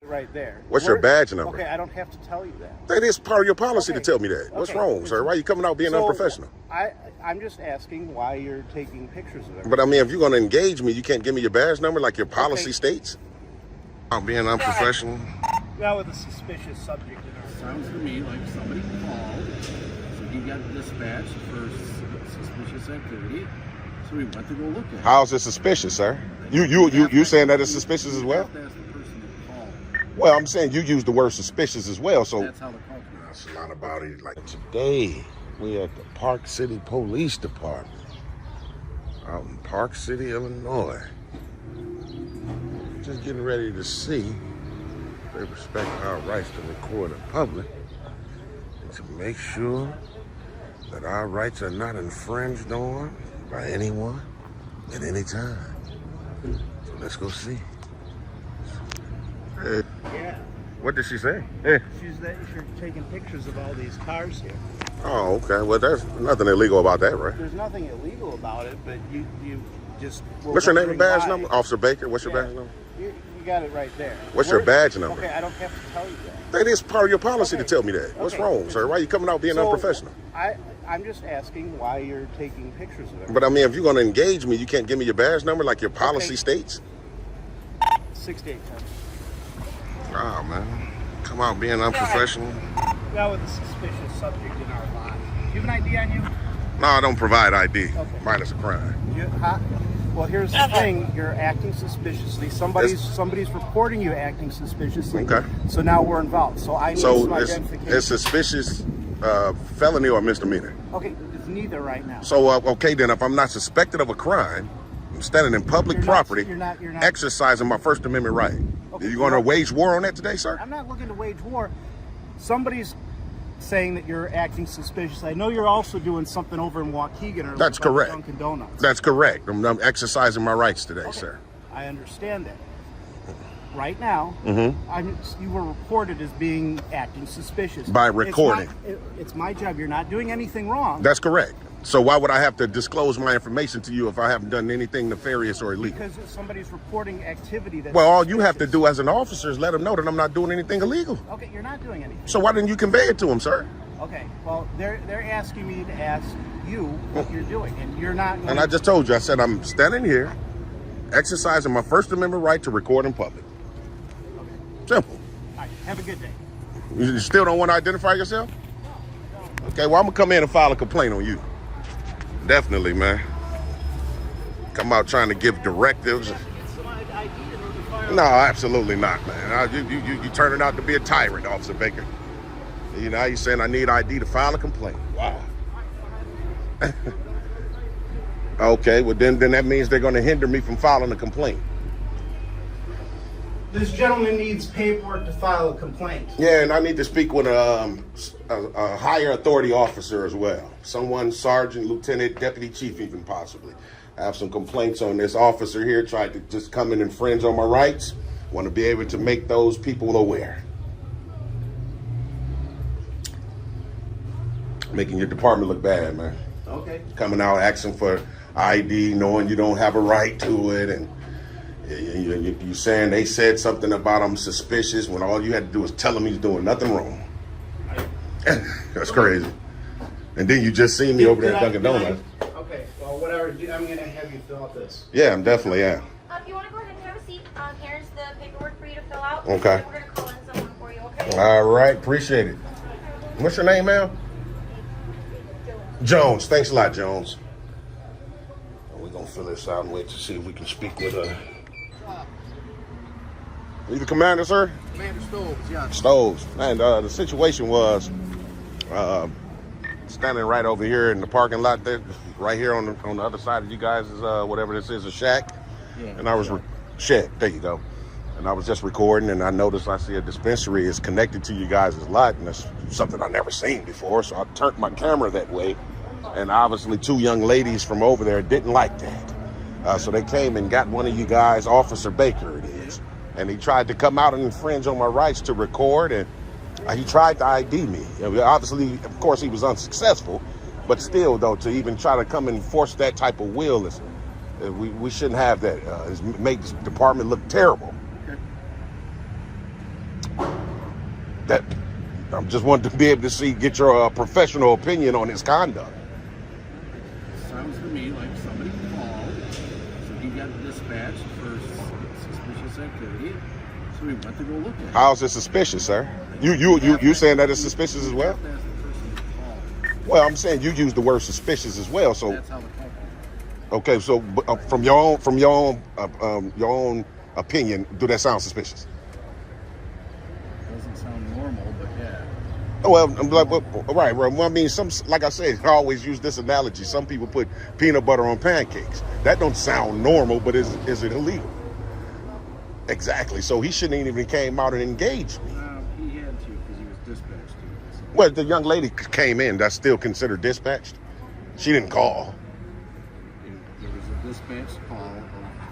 Right there. What's your badge number? Okay, I don't have to tell you that. That is part of your policy to tell me that. What's wrong, sir? Why are you coming out being unprofessional? I'm just asking why you're taking pictures of it. But I mean, if you're going to engage me, you can't give me your badge number like your policy states? I'm being unprofessional. Now with a suspicious subject in our Sounds to me like somebody called, so he got dispatched for suspicious activity, so we went to go look at it. How's it suspicious, sir? You saying that it's suspicious as well? That's the person that called. Well, I'm saying you used the word suspicious as well, so That's how the call came out. that's a lot about it. Like today, we at the Park City Police Department out in Park City, Illinois. Just getting ready to see if they respect our rights to record in public and to make sure that our rights are not infringed on by anyone at any time. So let's go see. Hey. Yeah. What did she say? Hey. She's that you're taking pictures of all these cars here. Oh, okay. Well, there's nothing illegal about that, right? There's nothing illegal about it, but you just. What's your name and badge number? Officer Baker, what's your badge number? You got it right there. What's your badge number? Okay, I don't have to tell you that. That is part of your policy to tell me that. What's wrong, sir? Why are you coming out being unprofessional? I'm just asking why you're taking pictures of it. But I mean, if you're going to engage me, you can't give me your badge number like your policy states? 6810. Oh, man. Come out being unprofessional. Now with a suspicious subject in our lot. Do you have an ID on you? No, I don't provide ID. Okay. Minus a crime. Well, here's the thing. You're acting suspiciously. Somebody's reporting you acting suspiciously. Okay. So now we're involved. So I need some identification. It's suspicious felony or misdemeanor? Okay, it's neither right now. So, okay, then if I'm not suspected of a crime, I'm standing in public property, you're not exercising my First Amendment right. Okay, Are you going to wage war on that today, sir? I'm not looking to wage war. Somebody's saying that you're acting suspiciously. I know you're also doing something over in Waukegan or That's correct. Dunkin' Donuts. That's correct. I'm exercising my rights today, sir. I understand that. Right now, Mm-hmm. you were reported as being acting suspicious. By recording. It's my job. You're not doing anything wrong. That's correct. So why would I have to disclose my information to you if I haven't done anything nefarious or illegal? Because somebody's reporting activity that's Well, all you have to do as an officer is let them know that I'm not doing anything illegal. Okay, you're not doing anything. So why didn't you convey it to them, sir? Okay, well, they're asking me to ask you what you're doing, and you're not. And I just told you, I said I'm standing here, exercising my First Amendment right to record in public. Okay. Simple. All right, have a good day. You still don't want to identify yourself? Okay, well, I'm going to come in and file a complaint on you. Definitely, man. Come out trying to give directives. No, absolutely not, man. You turning out to be a tyrant, Officer Baker. You know, you're saying I need ID to file a complaint. Wow. Okay, well then that means they're going to hinder me from filing a complaint. This gentleman needs paperwork to file a complaint. Yeah, and I need to speak with a higher authority officer as well. Someone, sergeant, lieutenant, deputy chief even possibly. I have some complaints on this officer here, tried to just come and infringe on my rights. Want to be able to make those people aware. Making your department look bad, man. Okay. Coming out asking for ID, knowing you don't have a right to it, and you saying they said something about I'm suspicious when all you had to do was tell him he's doing nothing wrong. That's crazy. And then you just seen me over there at Dunkin' Donuts. Okay, well, whatever. I'm going to have you fill out this. Yeah, I'm definitely am. If you want to go ahead and have a seat, here's the paperwork for you to fill out. Okay. We're going to call in someone for you, okay? All right, appreciate it. What's your name, ma'am? Jones. Thanks a lot, Jones. We're going to fill this out and wait to see if we can speak with her. You the commander, sir? Commander Stoves, yeah. Stoves. And the situation was standing right over here in the parking lot there, right here on the other side of you guys' whatever this is, a shack. Yeah. And I was shed. There you go. And I was just recording, and I noticed I see a dispensary is connected to you guys' lot, and that's something I never seen before. So I turned my camera that way, and obviously two young ladies from over there didn't like that. So they came and got one of you guys, Officer Baker it is, and he tried to come out and infringe on my rights to record, and he tried to ID me. Obviously, of course, he was unsuccessful, but still, though, to even try to come and force that type of will, we shouldn't have that. It's make this department look terrible. I'm just wanting to be able to get your professional opinion on his conduct. Sounds to me like somebody called, so he got dispatched for suspicious activity, so we went to go look at it. How's it suspicious, sir? You saying that it's suspicious as well? That's the person who called. Well, I'm saying you use the word suspicious as well. So That's how the call came. okay, so from your own opinion, do that sound suspicious? Doesn't sound normal, but yeah. Well, right. Well, I mean, like I said, I always use this analogy. Some people put peanut butter on pancakes. That don't sound normal, but is it illegal? Exactly. So he shouldn't even came out and engaged me. He had to because he was dispatched to it. So. Well, the young lady came in. That's still considered dispatched. She didn't call. There was a dispatch call of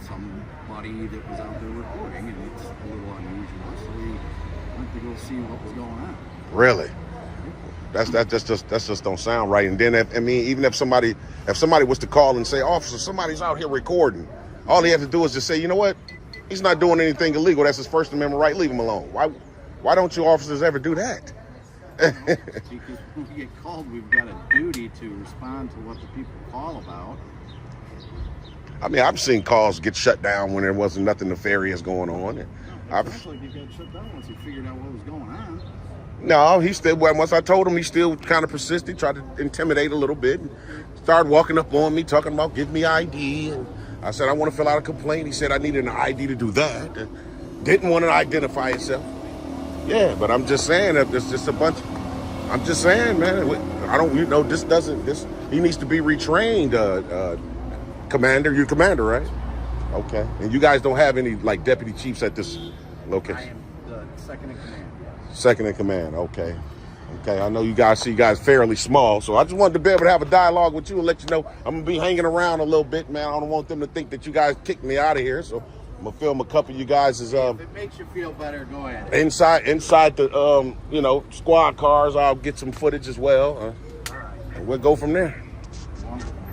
somebody that was out there recording, and it's a little unusual. So we went to go see what was going on. Really? That just don't sound right. And then even if somebody was to call and say, "Officer, somebody's out here recording," all he had to do is just say, "You know what? He's not doing anything illegal. That's his First Amendment right. Leave him alone." Why don't you officers ever do that? Because when we get called, we've got a duty to respond to what the people call about. I mean, I've seen calls get shut down when there wasn't nothing nefarious going on. It sounds like he got shut down once he figured out what was going on. No, he still, once I told him, he still kind of persisted, tried to intimidate a little bit, and started walking up on me, talking about give me ID. And I said, I want to fill out a complaint. He said, I needed an ID to do that. And didn't want to identify himself. Yeah, but I'm just saying that there's just a bunch. I'm just saying, man, he needs to be retrained, Commander. You're commander, right? Okay. And you guys don't have any, like, deputy chiefs at this location? I am the second in command. Second in command, okay. I know you guys fairly small, so I just wanted to be able to have a dialogue with you and let you know I'm gonna be hanging around a little bit, man. I don't want them to think that you guys kicked me out of here, so I'm gonna film a couple of you guys as If it makes you feel better, go ahead. inside the squad cars. I'll get some footage as well. All right. And we'll go from there.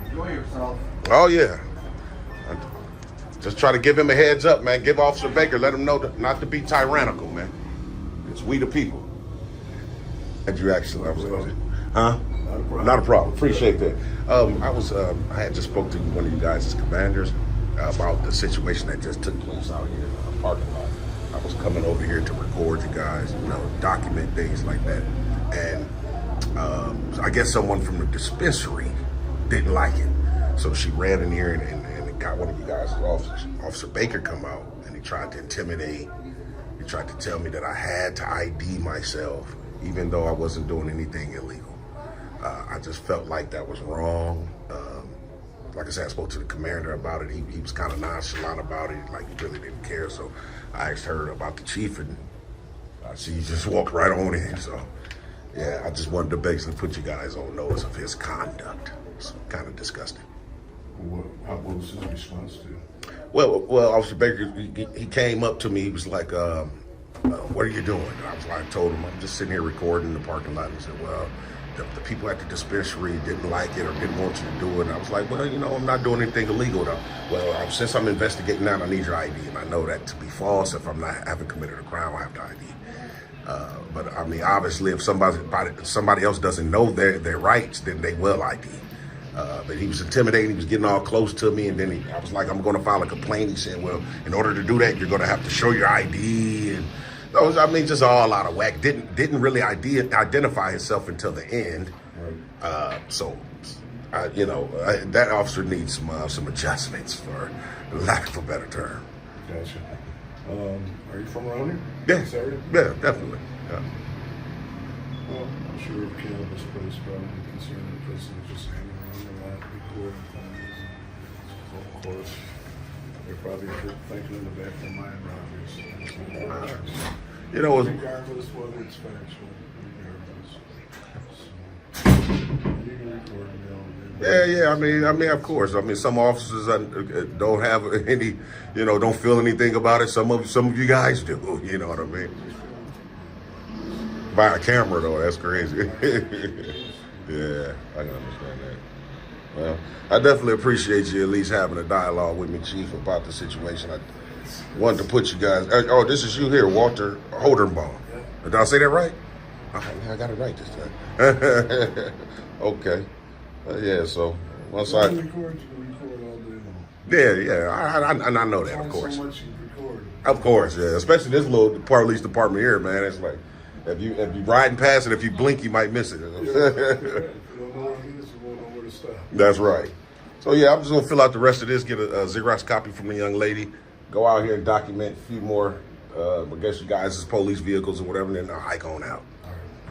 Enjoy yourself. Oh yeah. Just try to give him a heads up, man. Give Officer Baker, let him know not to be tyrannical, man. It's we the people. And you actually, huh? Not a problem. Appreciate that. I had just spoke to one of you guys as commanders about the situation that just took place out here in the parking lot. I was coming over here to record you guys, document things like that. And I guess someone from the dispensary didn't like it. So she ran in here and got one of you guys, Officer Baker, come out, and he tried to intimidate. He tried to tell me that I had to ID myself, even though I wasn't doing anything illegal. I just felt like that was wrong. Like I said, I spoke to the commander about it. He was kind of nonchalant about it, like he really didn't care. So I asked her about the chief, and she just walked right on in. So yeah, I just wanted to basically put you guys on notice of his conduct. It's kind of disgusting. What was his response to? Well, Officer Baker, he came up to me. He was like, what are you doing? And I told him, I'm just sitting here recording in the parking lot. And he said, well, the people at the dispensary didn't like it or didn't want you to do it. And I was like, well, I'm not doing anything illegal though. Well, since I'm investigating that, I need your ID. And I know that to be false. If I haven't committed a crime, I have to ID. But I mean, obviously, if somebody else doesn't know their rights, then they will ID. But he was intimidating. He was getting all close to me, and then I was like, I'm going to file a complaint. He said, well, in order to do that, you're going to have to show your ID. And those, just all out of whack. Didn't really identify himself until the end. Right. That officer needs some adjustments, for lack of a better term. Gotcha. Are you from around here? Yeah. This area? Yeah, definitely. Yeah. Well, I'm sure if cannabis place probably concerned the person is just hanging around a lot, recording things. So of course, they're probably thinking in the back of their mind, obviously. Regardless whether it's factual, regardless. So, you can record it. Yeah. I mean, of course. Some officers don't have any, don't feel anything about it. Some of you guys do. You know what I mean? By a camera though, that's crazy. Yeah, I can understand that. Well, I definitely appreciate you at least having a dialogue with me, Chief, about the situation. I wanted to put you guys. Oh, this is you here, Walter Holderbaum. Did I say that right? I got it right this time. Okay. Yeah, so once I... record, you can record all day long. Yeah, I know that, of Only course. so much you can record. Of course, yeah. Especially this little police department here, man. It's like, if you riding past it, if you blink, you might miss it. Yeah, if you don't know what it is, you won't know where to stop. That's right. So yeah, I'm just gonna fill out the rest of this, get a Xerox copy from the young lady, go out here and document a few more, I guess you guys' police vehicles or whatever, and then I'll hike on out.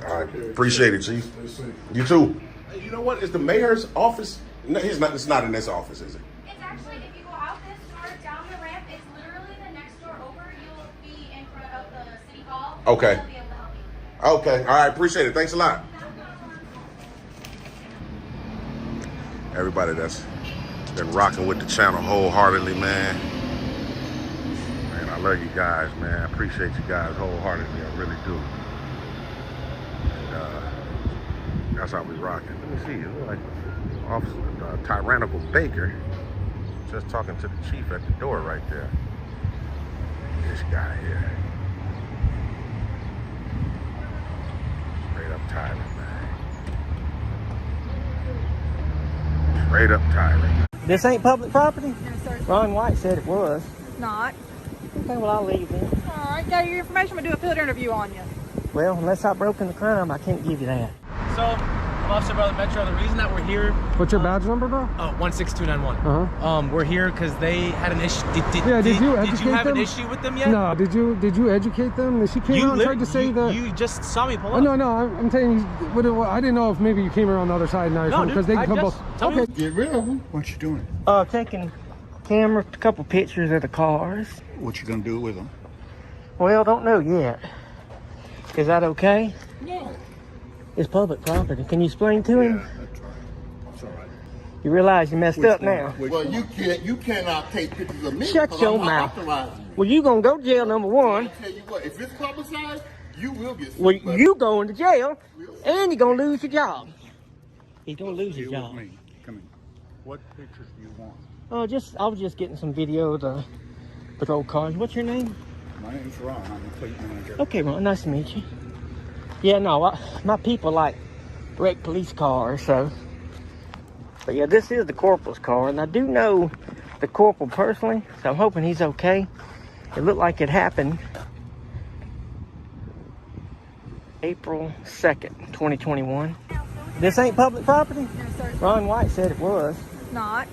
All right. Okay. Appreciate it, Chief. Stay safe. You too. Hey, you know what? Is the mayor's office? No, he's not. It's not in this office, is it? It's actually, if you go out this door, down the ramp, it's literally the next door over. You'll be in front of the city hall. Okay. They'll be able to help you. Okay. All right. Appreciate it. Thanks a lot. Everybody that's been rocking with the channel wholeheartedly, man. Man, I love you guys, man. I appreciate you guys wholeheartedly. I really do. And that's how we rocking. Let me see. It looks like Officer Tyrannical Baker just talking to the chief at the door right there. This guy here. Straight up tyrant, man. Straight up tyrant. This ain't public property? No, sir. Ron White said it was. It's not. Okay, well, I'll leave then. All right, got your information. I'm going to do a field interview on you. Well, unless I broke into crime, I can't give you that. So, I'm Officer Brother Metro. The reason that we're here, What's your badge number, bro? 16291. Uh-huh. We're here because they had an issue. Did Did did you you educate have them? an issue with them yet? No, did you educate them? She came out and tried to say that. You just saw me pull Oh, up. no, I'm saying, I didn't know if maybe you came around the other side now. No, because dude, they I can come just- both. tell me- Okay. Get rid of them. What you doing? Taking camera, a couple pictures of the cars. What you gonna do with them? Well, don't know yet. Is that okay? Yeah. It's public property. Can you explain to him? That's right. It's all right. You realize you messed up now. Well, you cannot take pictures of me. Shut because your I'm not mouth. authorizing you. Well, you gonna go to jail, number one. I tell you what, if it's publicized, you will get sued. Well, buddy. you going to jail, and you're gonna lose your job. He's gonna lose his job. Come in. What pictures do you want? Oh, I was just getting some video of the patrol cars. What's your name? My name's Ron. I'm the fleet manager. Okay, Ron, nice to meet you. Yeah, no, my people like wrecked police cars, so. But yeah, this is the corporal's car, and I do know the corporal personally, so I'm hoping he's okay. It looked like it happened April 2nd, 2021. This ain't public property? No, sir. Ron White said it was. It's not.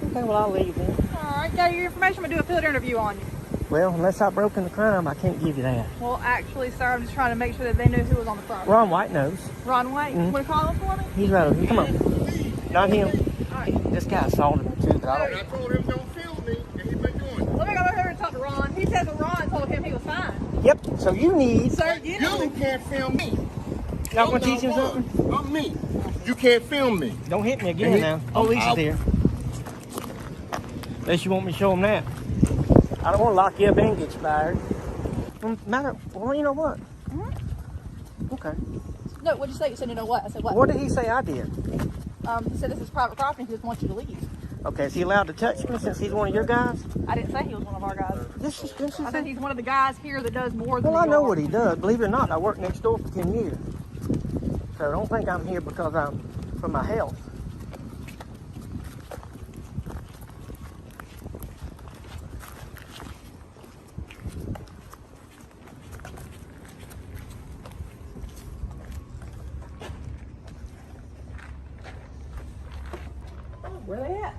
Okay, well, I'll leave then. All right, got your information. I'm going to do a field interview on you. Well, unless I broke into crime, I can't give you that. Well, actually, sir, I'm just trying to make sure that they know who was on the property. Ron White knows. Ron White. Mhm. Want to call him for me? He's right over here. Come on. Not him. All right. This guy assaulted him too, but I don't. I told him don't film me, and he been doing it. Let me go over here and talk to Ron. He said that Ron told him he was fine. Yep, so you need. Sir, you know. You can't film me. Y'all gonna teach him something? I'm me. You can't film me. Don't hit me again now. Oh, Lisa's here. Unless you want me to show him that. I don't want to lock you up and get you fired. Well, you know what? Okay. No, what'd you say? You said, you know what? I said, what? What did he say I did? He said this is private property. He just wants you to leave. Okay, is he allowed to touch me since he's one of your guys? I didn't say he was one of our guys. This is I said he's one of the guys here that does more than Well, I know you are. what he does. Believe it or not, I worked next door for 10 years. So don't think I'm here because I'm for my health. Where they at?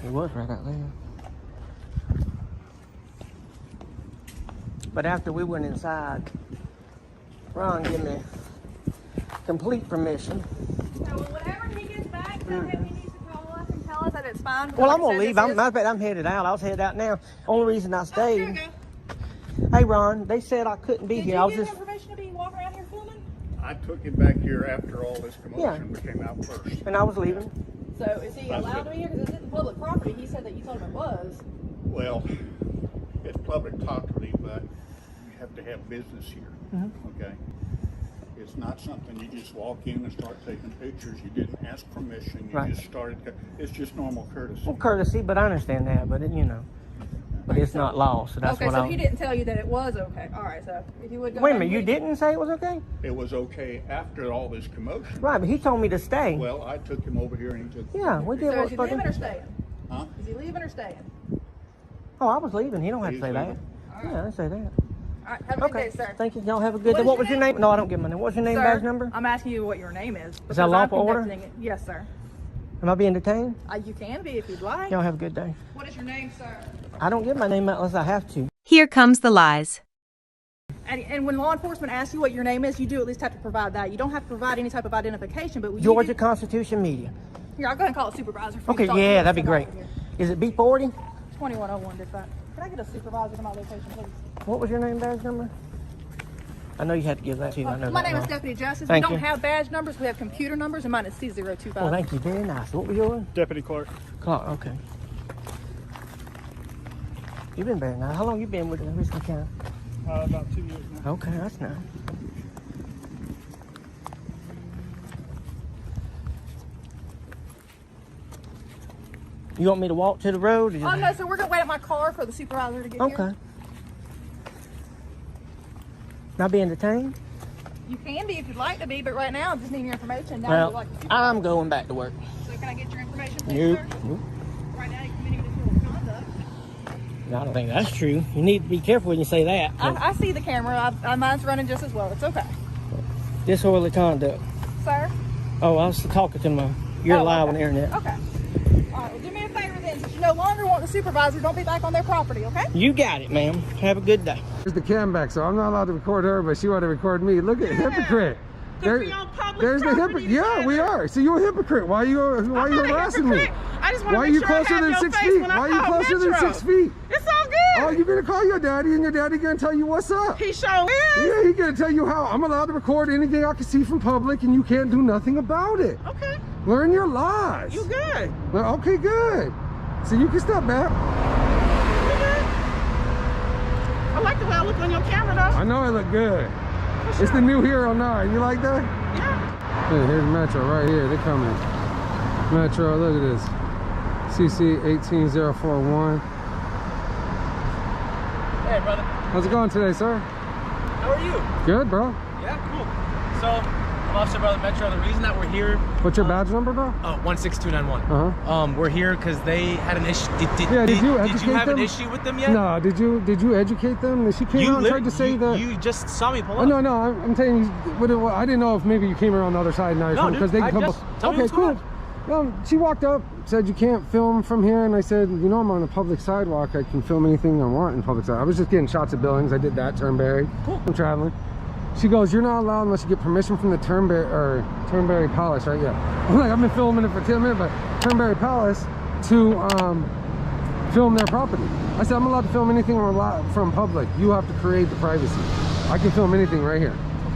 He was right out there. But after we went inside, Ron gave me complete permission. So whenever he gets back, tell him he needs to call us and tell us that it's fine. Well, Like I'm I gonna said, leave. this is- Matter of fact, I'm headed out. I was headed out now. Only reason I Here stayed. we go. Hey, Ron, they said I couldn't be Did here. you I was give just. him permission to be walking around here filming? I took him back here after all this commotion became out first. And I was leaving. So is he allowed to be here? Because it's in public property. He said that you told him it was. Well, it's public property, but you have to have business here, okay? It's not something you just walk in and start taking pictures. You didn't ask permission. You Right. just started. It's just normal courtesy. Well, courtesy, but I understand that. But but it's not law. So that's Okay, what so I. he didn't tell you that it was okay. All right, so if you would go Wait a ahead minute, and you leave. didn't say it was okay? It was okay after all this commotion. Right, but he told me to stay. Well, I took him over here and he took. Yeah, we did So what is he fucking. leaving or staying? Huh? Is he leaving or staying? Oh, I was leaving. He don't have to He's say that. leaving. All right. Yeah, I didn't say that. All right, have a good Okay, day, sir. thank you. Y'all have a good day. What is What your was your name? name? No, I don't get my name. What's your name, Sir, badge number? I'm asking you what your name is. Is that because I'm lawful order? conducting it. Yes, sir. Am I being detained? You can be if you'd like. Y'all have a good day. What is your name, sir? I don't give my name out unless I have to. Here comes the lies. And when law enforcement asks you what your name is, you do at least have to provide that. You don't have to provide any type of identification, but Georgia Constitution Media. Here, I'll go ahead and call a supervisor. For you Okay, to talk to yeah, us that'd be about great. here. Is it B40? 2101 dispatch. Can I get a supervisor to my location, please? What was your name, badge number? I know you had to give that to you. I know My that name is now. Deputy Justice. Thank We don't you. have badge numbers. We have computer numbers, and mine is C025. Oh, thank you. Very nice. What was yours? Deputy Clark. Clark, okay. You've been very nice. How long you been with the Richmond County? About 2 years now. Okay, that's nice. You want me to walk to the road? Or just... Oh, no, so we're going to wait at my car for the supervisor to get here. Okay. Not being detained? You can be if you'd like to be, but right now I just need your information. Now Well, you'd like to I'm going back to work. So can I get your information, please, Nope. sir? Nope. Right now you're committing additional conduct. I don't think that's true. You need to be careful when you say that. I see the camera. Mine's running just as well. It's okay. Disorderly conduct. Sir? Oh, I was talking to my... You're live on the internet. Okay. All right, well, do me a favor then. Since you no longer want the supervisor, don't be back on their property, okay? You got it, ma'am. Have a good day. There's the cam back, so I'm not allowed to record her, but she wanted to record me. Look at hypocrite. There's the hypocrite. Yeah, we are. So you're a hypocrite. Why are you harassing me? I just Why are you closer than 6 feet? Why are you closer than 6 feet? It's all good. Oh, you're gonna call your daddy, and your daddy gonna tell you what's up. He sure is. Yeah, he gonna tell you how I'm allowed to record anything I can see from public, and you can't do nothing about it. Okay. Learn your lies. You good. Well, okay, good. So you can step back. You good. I like the way I look on your camera, though. I know I look good. It's the new Hero 9. You like that? Yeah. Hey, here's Metro right here. They're coming. Metro, look at this. CC 18041. Hey, brother. How's it going today, sir? How are you? Good, bro. Yeah, cool. So, I'm Officer Brother Metro. The reason that we're here... What's your badge number, bro? Oh, 16291. We're here because they had an issue. Did you have an issue with them yet? No, did you educate them? She came out and tried to say that. You just saw me pull up. Oh, no, I'm telling you, I didn't know if maybe you came around the other side now. No, because dude, they can come. tell me Okay, what's cool. going on. Well, she walked up, said you can't film from here, and I said, you know, I'm on a public sidewalk. I can film anything I want in public sidewalk. I was just getting shots of Billings. I did that, Turnberry. Cool. I'm traveling. She goes, you're not allowed unless you get permission from the Turnberry Palace, right? Yeah. I'm like, I've been filming it for 10 minutes, but Turnberry Palace to film their property. I said, I'm allowed to film anything from public. You have to create the privacy. I can film anything right here.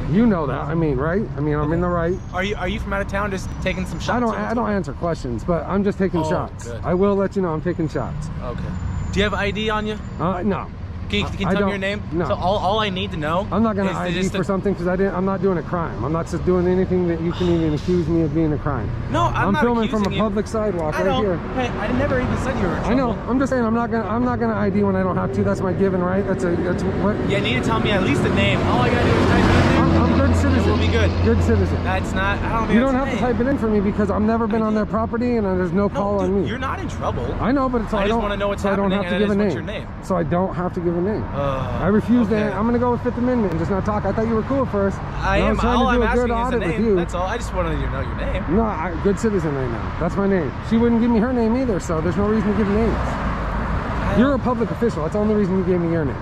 You know that. I mean, right? I mean, I'm in the right. Are you from out of town just taking some shots? I don't answer questions, but I'm just taking shots. Good. I will let you know I'm taking shots. Okay. Do you have ID on you? No. Can you tell me your name? No. So all I need to know. I'm not gonna ID for something because I'm not doing a crime. I'm not just doing anything that you can even accuse me of being a crime. No, I'm not filming from a you. public sidewalk right here. Hey, I never even said you were in trouble. I know. I'm just saying I'm not gonna ID when I don't have to. That's my given right. That's what. You need to tell me at least the name. All I gotta do is type it in there. I'm good citizen. We'll be good. Good citizen. That's not. I don't think you don't that's have to type it in for me because I've never been on their property and there's no call on me. You're not in trouble. I know, but it's I just want to know what's happening. I don't have to give a name. What's your name? So I don't have to give a name. I refuse that. I'm gonna go with Fifth Amendment and just not talk. I thought you were cool at first. I am. was trying All to do I'm a good asking is audit the with name. you. That's all. I just wanted to know your name. No, good citizen right now. That's my name. She wouldn't give me her name either, so there's no reason to give names. You're a public official. That's the only reason you gave me your name.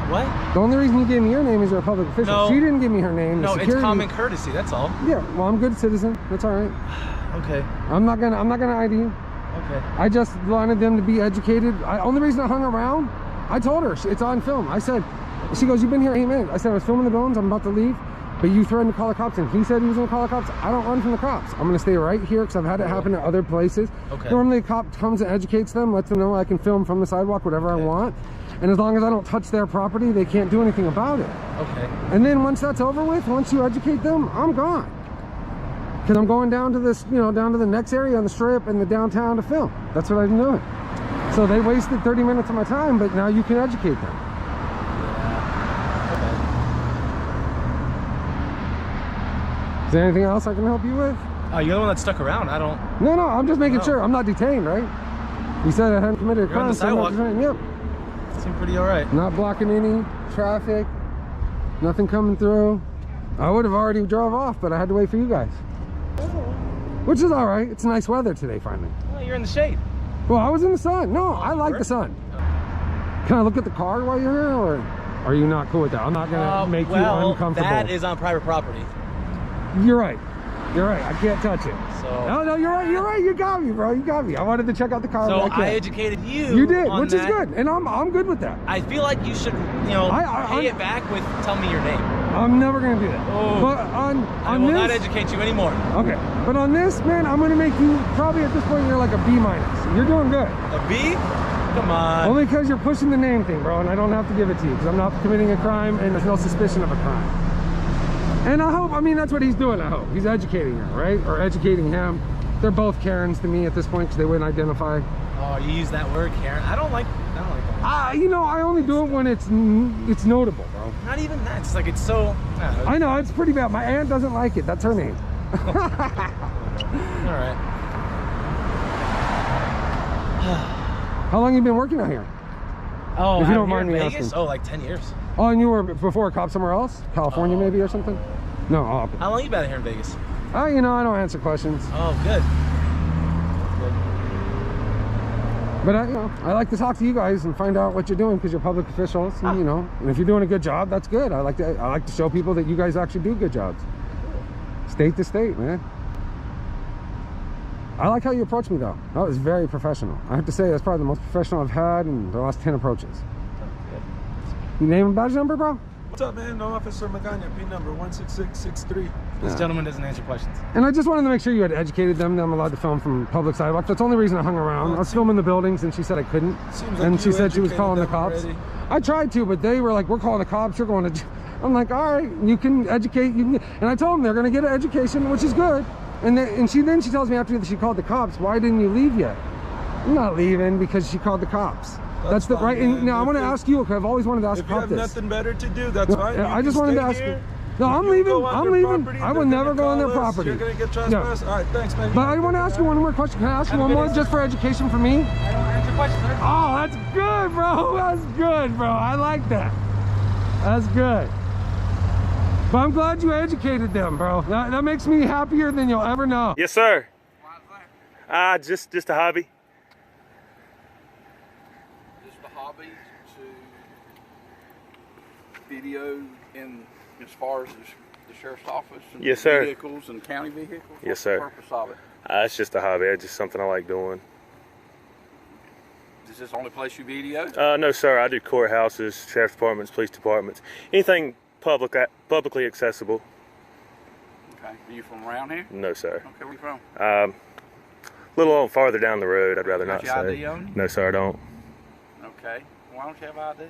What? The only reason you gave me your name is you're a public official. No. She didn't give me her name. No, it's common courtesy. That's all. Yeah. Well, I'm a good citizen. That's all right. Okay. I'm not gonna ID you. Okay. I just wanted them to be educated. Only reason I hung around, I told her it's on film. I said, she goes, you've been here 8 minutes. I said I was filming the bones. I'm about to leave, but you threatened to call the cops, and he said he was gonna call the cops. I don't run from the cops. I'm gonna stay right here because I've had it happen at other places. Okay. Normally, a cop comes and educates them, lets them know I can film from the sidewalk whatever I want, and as long as I don't touch their property, they can't do anything about it. Okay. And then once that's over with, once you educate them, I'm gone. Because I'm going down to this, down to the next area on the strip and the downtown to film. That's what I'm doing. So they wasted 30 minutes of my time, but now you can educate them. Is there anything else I can help you with? Oh, you're the one that stuck around. I don't. No, I'm just making sure. I'm not detained, right? You said I hadn't committed a crime. On the sidewalk. Yep. Seemed pretty all right. Not blocking any traffic. Nothing coming through. I would have already drove off, but I had to wait for you guys. Which is all right. It's nice weather today, finally. Well, you're in the shade. Well, I was in the sun. No, I like the sun. Can I look at the car while you're here, or are you not cool with that? I'm not gonna make you uncomfortable. That is on private property. You're right. You're right. I can't touch it. So No, you're right. You're right. You got me, bro. You got me. I wanted to check out the car. So but I educated you. You did, on which is good, and I'm good with that. I feel like you should, pay it back with tell me your name. I'm never gonna do that. Oh. But on I will this, not educate you anymore. Okay. But on this, man, I'm gonna make you probably at this point you're like a B minus. You're doing good. A B? Come on. Only because you're pushing the name thing, bro, and I don't have to give it to you because I'm not committing a crime and there's no suspicion of a crime. And I hope, I mean, that's what he's doing, I hope. He's educating her, right? Or educating him. They're both Karens to me at this point because they wouldn't identify. Oh, you use that word, Karen. I don't like that. I only do it when it's notable, bro. Not even that. It's like it's so. I know, it's pretty bad. My aunt doesn't like it. That's her name. All right. How long have you been working out here? Oh, if you don't here mind in me Vegas? asking. Oh, like 10 years. Oh, and you were before a cop somewhere else? California maybe or something? No. Oh, okay. How long you been here in Vegas? Oh, I don't answer questions. Oh, good. But I like to talk to you guys and find out what you're doing because you're public officials, and, and if you're doing a good job, that's good. I like to show people that you guys actually do good jobs. State to state, man. I like how you approached me though. That was very professional. I have to say that's probably the most professional I've had in the last 10 approaches. You name and badge number, bro? What's up, man? No, Officer Magana, P number 16663. This gentleman doesn't answer questions. And I just wanted to make sure you had educated them that I'm allowed to film from public sidewalks. That's the only reason I hung around. I was filming the buildings and she said I couldn't. And she said she was calling the cops. I tried to, but they were like, we're calling the cops, you're going to... I'm like, all right, you can educate. And I told them they're going to get an education, which is good. And she tells me after she called the cops, why didn't you leave yet? I'm not leaving because she called the cops. That's the right. And now I want to ask you, because I've always wanted to ask a cop this. If you have nothing better to do, that's fine. I just wanted to ask you. No, I'm leaving. I'm leaving. I will never go on their property. You're going to get trespassed? All right, thanks, man. But I want to ask you one more question. Can I ask you one more just for education for me? I don't answer questions. Oh, that's good, bro. That's good, bro. I like that. That's good. But I'm glad you educated them, bro. That makes me happier than you'll ever know. Yes, sir. Just a hobby. Just a hobby to video in as far as the sheriff's office and Yes, sir. vehicles and county vehicles? Yes, sir. What's the purpose of it? It's just a hobby. It's just something I like doing. Is this the only place you video? No, sir. I do courthouses, sheriff's departments, police departments, anything publicly accessible. Okay. Are you from around here? No, sir. Okay, where are you from? A little farther down the road. I'd rather not Got your say. ID on you? No, sir. I don't. Okay. Why don't you have ID?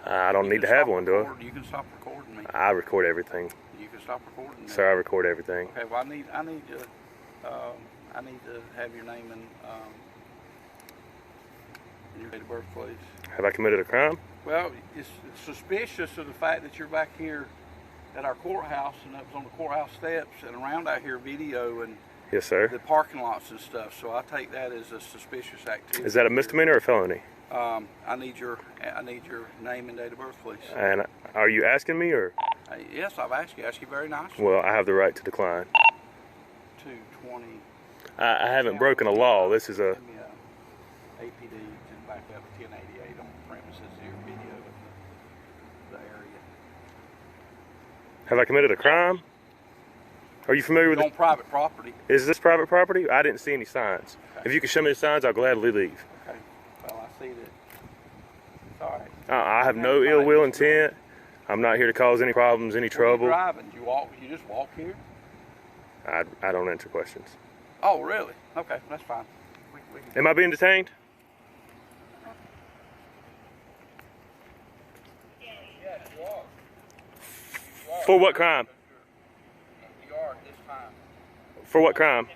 I don't need to have one, do I? You can stop recording me. I record everything. You can stop recording me. Sir, I record everything. Okay. Well, I need to have your name and your date of birth, please. Have I committed a crime? Well, it's suspicious of the fact that you're back here at our courthouse and up on the courthouse steps and around out here videoing Yes, sir. the parking lots and stuff. So I take that as a suspicious activity. Is that a misdemeanor or a felony? I need your name and date of birth, please. And are you asking me or? Yes, I've asked you. Asked you very nicely. Well, I have the right to decline. 220. I haven't broken a law. This is a. Give me a APD and back up 1088 on the premises here, video of the area. Have I committed a crime? Are you familiar with on private property? Is this private property? I didn't see any signs. Okay. If you can show me the signs, I'll gladly leave. Okay. Well, I see that. It's all right. I have no ill will intent. I'm not here to cause any problems, any trouble. You're driving. You just walk here? I don't answer questions. Oh, really? Okay, that's fine. Am I being detained? Yes, you are. For what crime? You are at this time. For what crime?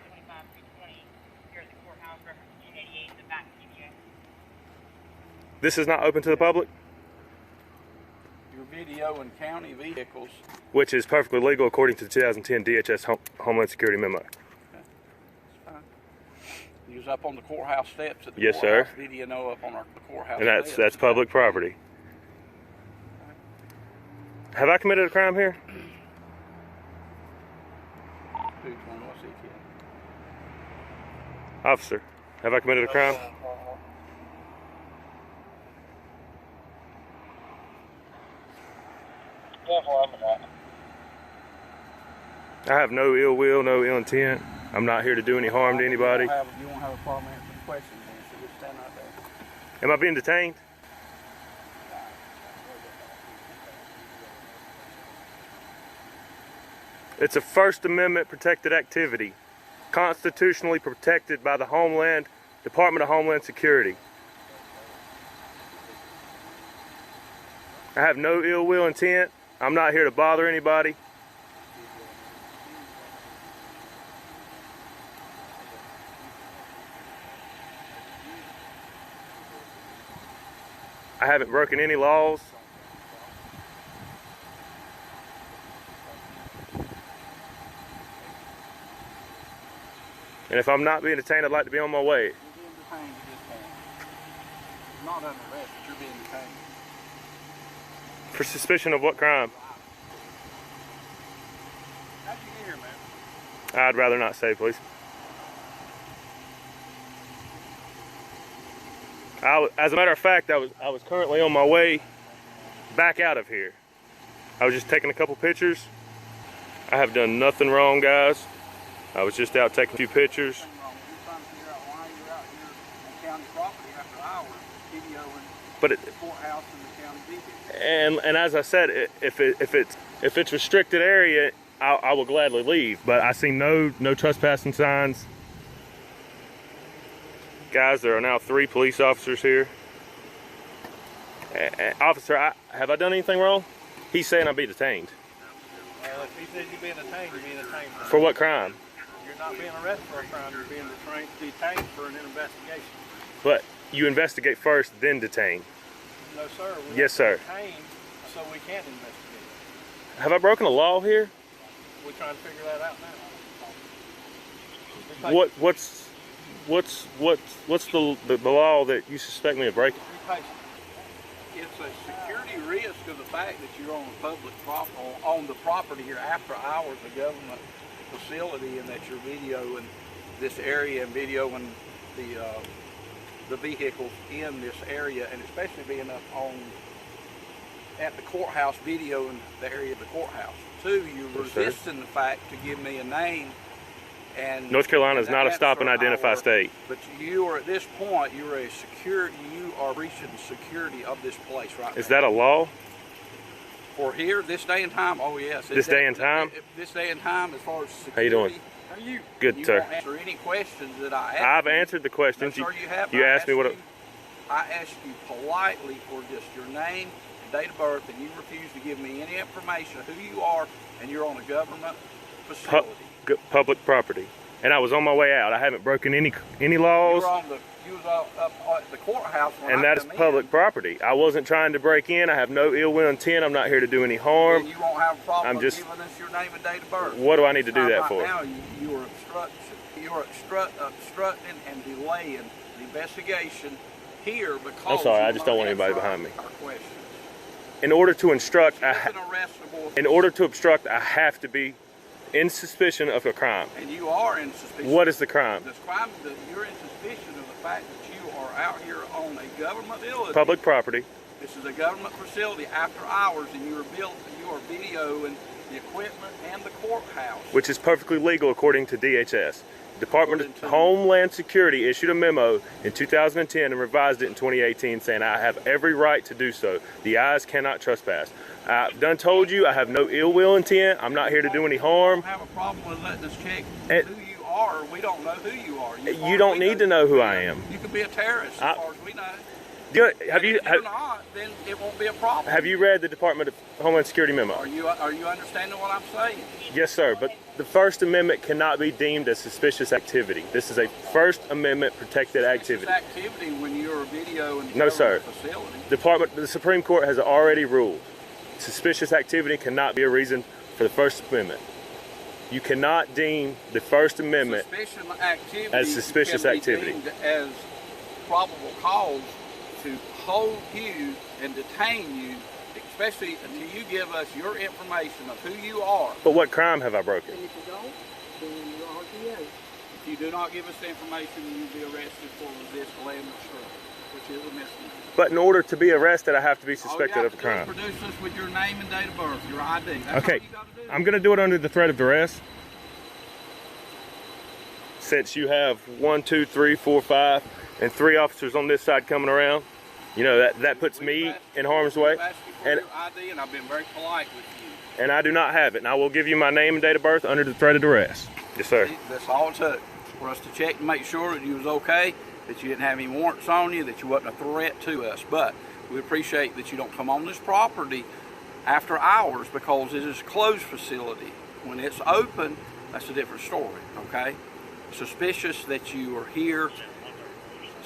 This is not open to the public? Your video and county vehicles. Which is perfectly legal according to the 2010 DHS Homeland Security memo. Okay. That's fine. You was up on the courthouse steps at the Yes, courthouse. sir. Video up on the courthouse And steps. that's public property. Have I committed a crime here? Officer, have I committed a crime? I have no ill will, no ill intent. I'm not here to do any harm to anybody. You won't have a problem answering questions, so just stand right there. Am I being detained? It's a First Amendment protected activity, constitutionally protected by the Department of Homeland Security. I have no ill will intent. I'm not here to bother anybody. I haven't broken any laws. And if I'm not being detained, I'd like to be on my way. You're being detained at this point. You're not under arrest, but you're being detained. For suspicion of what crime? How'd you get here, man? I'd rather not say, please. As a matter of fact, I was currently on my way back out of here. I was just taking a couple pictures. I have done nothing wrong, guys. I was just out taking a few pictures. But and as I said, if it's restricted area, I will gladly leave. But I see no trespassing signs. Guys, there are now 3 police officers here. Officer, have I done anything wrong? He's saying I'll be detained. If he says you're being detained, you're being detained. For what crime? You're not being arrested for a crime, you're being detained for an investigation. But you investigate first, then detain. No, sir. Yes, sir. Detained so we can't investigate. Have I broken a law here? We're trying to figure that out now. What's the law that you suspect me of breaking? It's a security risk of the fact that you're on the public on the property here after hours of government facility, and that you're videoing this area and videoing the vehicles in this area, and especially being up at the courthouse videoing the area of the courthouse. 2, you're resisting the fact to give me a name. And North Carolina is not a stop and identify state. But you are at this point, you are breaching the security of this place right now. Is that a law? For here, this day and time, oh yes. This day and time? This day and time, as far as security. How you doing? How are you? Good, you sir. Won't answer any questions that I asked. I've answered the questions. No, sir, you have. You asked me what. I asked you politely for just your name, date of birth, and you refused to give me any information of who you are, and you're on a government facility. Public property. And I was on my way out. I haven't broken any laws. You was up at the courthouse when and that is public property. I wasn't trying to break in. I have no ill will intent. I'm not here to do any harm. And you won't have a problem giving us your name and date of birth. What do I need to do that for? Now you are obstructing and delaying the investigation here because. I'm sorry. I just don't want anybody behind me. Our questions. In order to obstruct, I have to be in suspicion of a crime. And you are in suspicion. What is the crime? The crime that you're in suspicion of the fact that you are out here on a government facility. Public property. This is a government facility after hours, and you are videoing the equipment and the courthouse. Which is perfectly legal according to DHS. Department of Homeland Security issued a memo in 2010 and revised it in 2018 saying I have every right to do so. The eyes cannot trespass. I've done told you I have no ill will intent. I'm not here to do any harm. We don't have a problem with letting us check who you are. We don't know who you are. You don't need to know who I am. You could be a terrorist as far as we know. Have you? If you're not, then it won't be a problem. Have you read the Department of Homeland Security memo? Are you understanding what I'm saying? Yes, sir. But the First Amendment cannot be deemed as suspicious activity. This is a First Amendment protected activity. Suspicious activity when you're a video in No, sir. facility. The Supreme Court has already ruled suspicious activity cannot be a reason for the First Amendment. You cannot deem the First Amendment as suspicious activity. As probable cause to hold you and detain you, especially until you give us your information of who you are. But what crime have I broken? And if you don't, then you're RTA. If you do not give us the information, you'll be arrested for resist land which is a misdemeanor. But in order to be arrested, I have to be suspected of a crime. Produce us with your name and date of birth, your ID. That's Okay, I'm going to do it under the threat of duress. Since you have 1, 2, 3, 4, 5, and 3 officers on this side coming around, you know that puts me in harm's way. And your ID, and I've been very polite with you. And I do not have it. And I will give you my name and date of birth under the threat of duress. Yes, sir. That's all it took for us to check and make sure that you was okay, that you didn't have any warrants on you, that you wasn't a threat to us. But we appreciate that you don't come on this property after hours because it is a closed facility. When it's open, that's a different story, okay? Suspicious that you are here,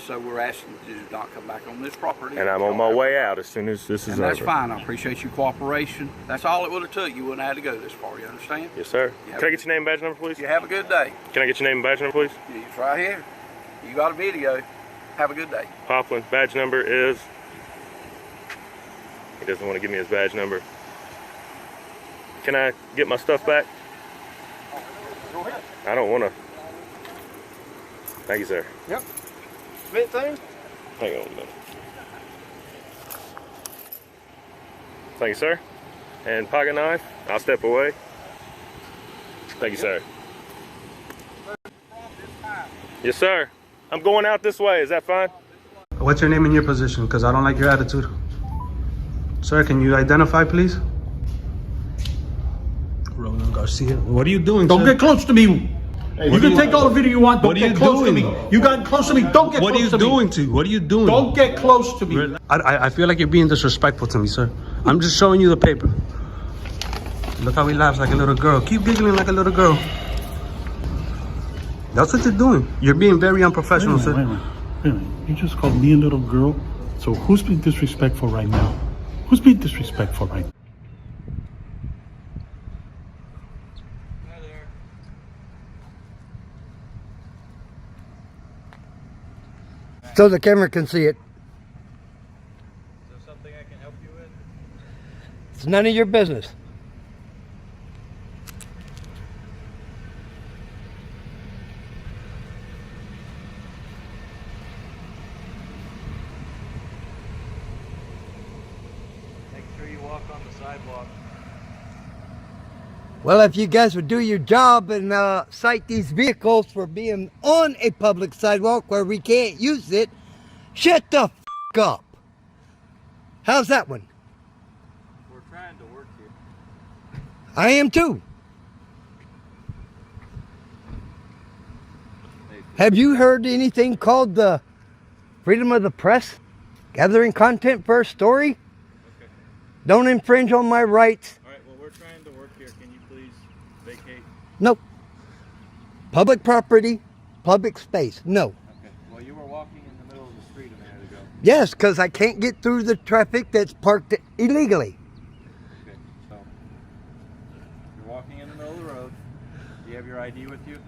so we're asking you to not come back on this property. And I'm on my way out as soon as this is over. That's fine. I appreciate your cooperation. That's all it would have took. You wouldn't have had to go this far. You understand? Yes, sir. Can I get your name and badge number, please? You have a good day. Can I get your name and badge number, please? It's right here. You got a video. Have a good day. Poplin, badge number is... He doesn't want to give me his badge number. Can I get my stuff back? Go ahead. I don't want to. Thank you, sir. Yep. Fit thing? Hang on a minute. Thank you, sir. And pocket knife. I'll step away. Thank you, sir. Yes, sir. I'm going out this way. Is that fine? What's your name and your position? Because I don't like your attitude. Sir, can you identify, please? Roland Garcia. What are you doing, Don't sir? get close to me. Hey, You can take all the video you want. Don't What are you get close to doing? me. You got close to me. Don't get What are close you to me. doing to? What are you doing? Don't get close to me. I feel like you're being disrespectful to me, sir. I'm just showing you the paper. Look how he laughs like a little girl. Keep giggling like a little girl. That's what you're doing. You're being very unprofessional, sir. Wait a minute. You just called me a little girl. So who's being disrespectful right now? Who's being disrespectful right now? So the camera can see it. Is there something I can help you with? It's none of your business. Make sure you walk on the sidewalk. Well, if you guys would do your job and cite these vehicles for being on a public sidewalk where we can't use it, shut the f*** up. How's that one? We're trying to work here. I am too. Have you heard anything called the freedom of the press? Gathering content for a story? Okay. Don't infringe on my rights. All right, well, we're trying to work here. Can you please vacate? Nope. Public property, public space. No. Okay. Well, you were walking in the middle of the street a minute ago. Yes, because I can't get through the traffic that's parked illegally. Okay, so you're walking in the middle of the road. Do you have your ID with you?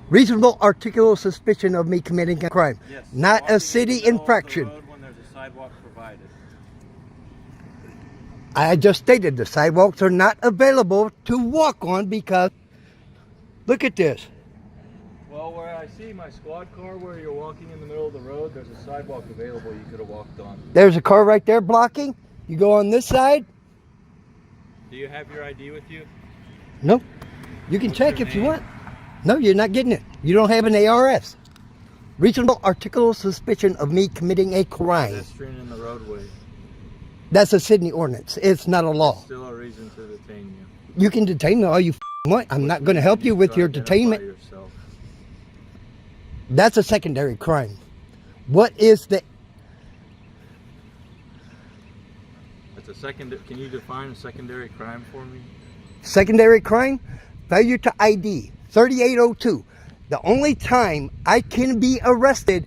Reasonable articulable suspicion of me committing a crime. Yes. Not Walking a city in the middle infraction. Of the road when there's a sidewalk provided. I just stated the sidewalks are not available to walk on because, look at this. Well, where I see my squad car where you're walking in the middle of the road, there's a sidewalk available you could have walked on. There's a car right there blocking. You go on this side. Do you have your ID with you? Nope. You can check if you want. No, you're not getting it. You don't have an ARS. Reasonable articulable suspicion of me committing a crime. Pedestrian in the roadway. That's a Sydney ordinance. It's not a law. Still a reason to detain you. You can detain me all you want. I'm not going to help you with your detainment. Yourself. That's a secondary crime. What is the It's a second. Can you define a secondary crime for me? secondary crime? Failure to ID, 3802. The only time I can be arrested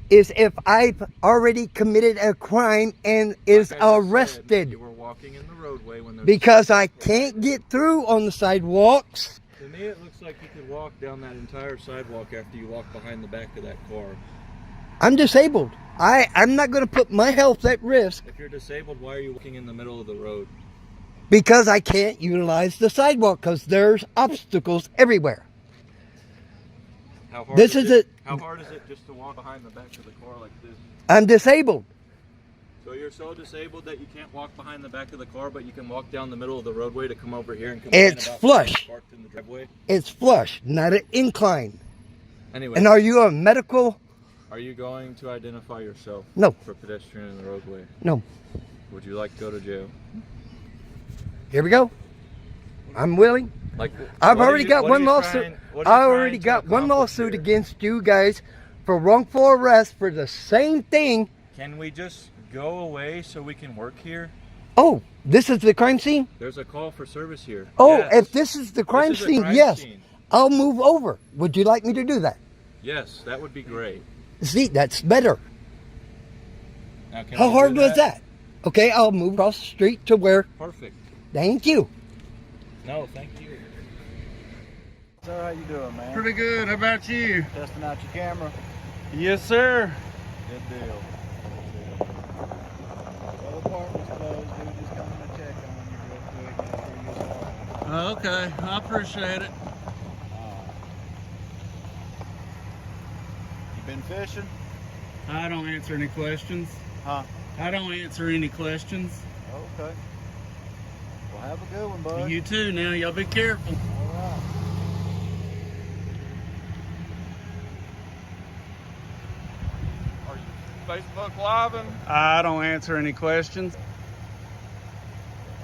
is if I've already committed a crime and is Like I just arrested. said, you were walking in the roadway when there's Because I can't get through on the sidewalks. To me, it looks like you could walk down that entire sidewalk after you walk behind the back of that car. I'm disabled. I'm not going to put my health at risk If you're disabled, why are you walking in the middle of the road? because I can't utilize the sidewalk because there's obstacles everywhere. How hard This is is it? a- How hard is it just to walk behind the back of the car like this? I'm disabled. So you're so disabled that you can't walk behind the back of the car, but you can walk down the middle of the roadway to come over here and complain It's about flush. cars parked in the driveway? It's flush, not an incline. Anyway. And are you a medical? Are you going to identify yourself? No. For pedestrian in the roadway? No. Would you like to go to jail? Here we go. I'm willing. Like, I've what are already you- got what are one you lawsuit. trying- what are you I trying already to got one accomplish lawsuit here? against you guys for wrongful arrest for the same thing. Can we just go away so we can work here? Oh, this is the crime scene? There's a call for service here. Oh, Yes. if this is the crime This is a scene, crime yes. scene. I'll move over. Would you like me to do that? Yes, that would be great. See, that's better. Now, can How we hard do was that? Okay, I'll move across the street to where. Perfect. Thank you. No, thank you. Sir, how you doing, man? Pretty good. How about you? Testing out your camera. Yes, sir. Good deal. Well, the apartment's closed. Dude, just coming to check on you real quick. Make sure you're all right. Okay, I appreciate it. You been fishing? I don't answer any questions. Huh? I don't answer any questions. Okay. Well, have a good one, bud. You too now. Y'all be careful. All right. Facebook Living? I don't answer any questions.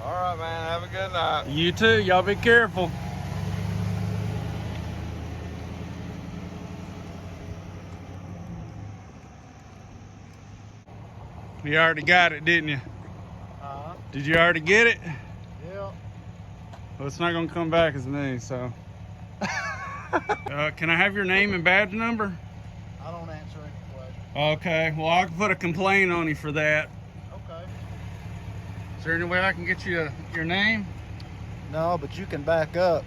All right, man. Have a good night. You too. Y'all be careful. You already got it, didn't you? Did you already get it? Yeah. Well, it's not going to come back as me, so. Can I have your name and badge number? I don't answer any questions. Okay, well, I can put a complaint on you for that. Okay. Is there any way I can get you your name? No, but you can back up.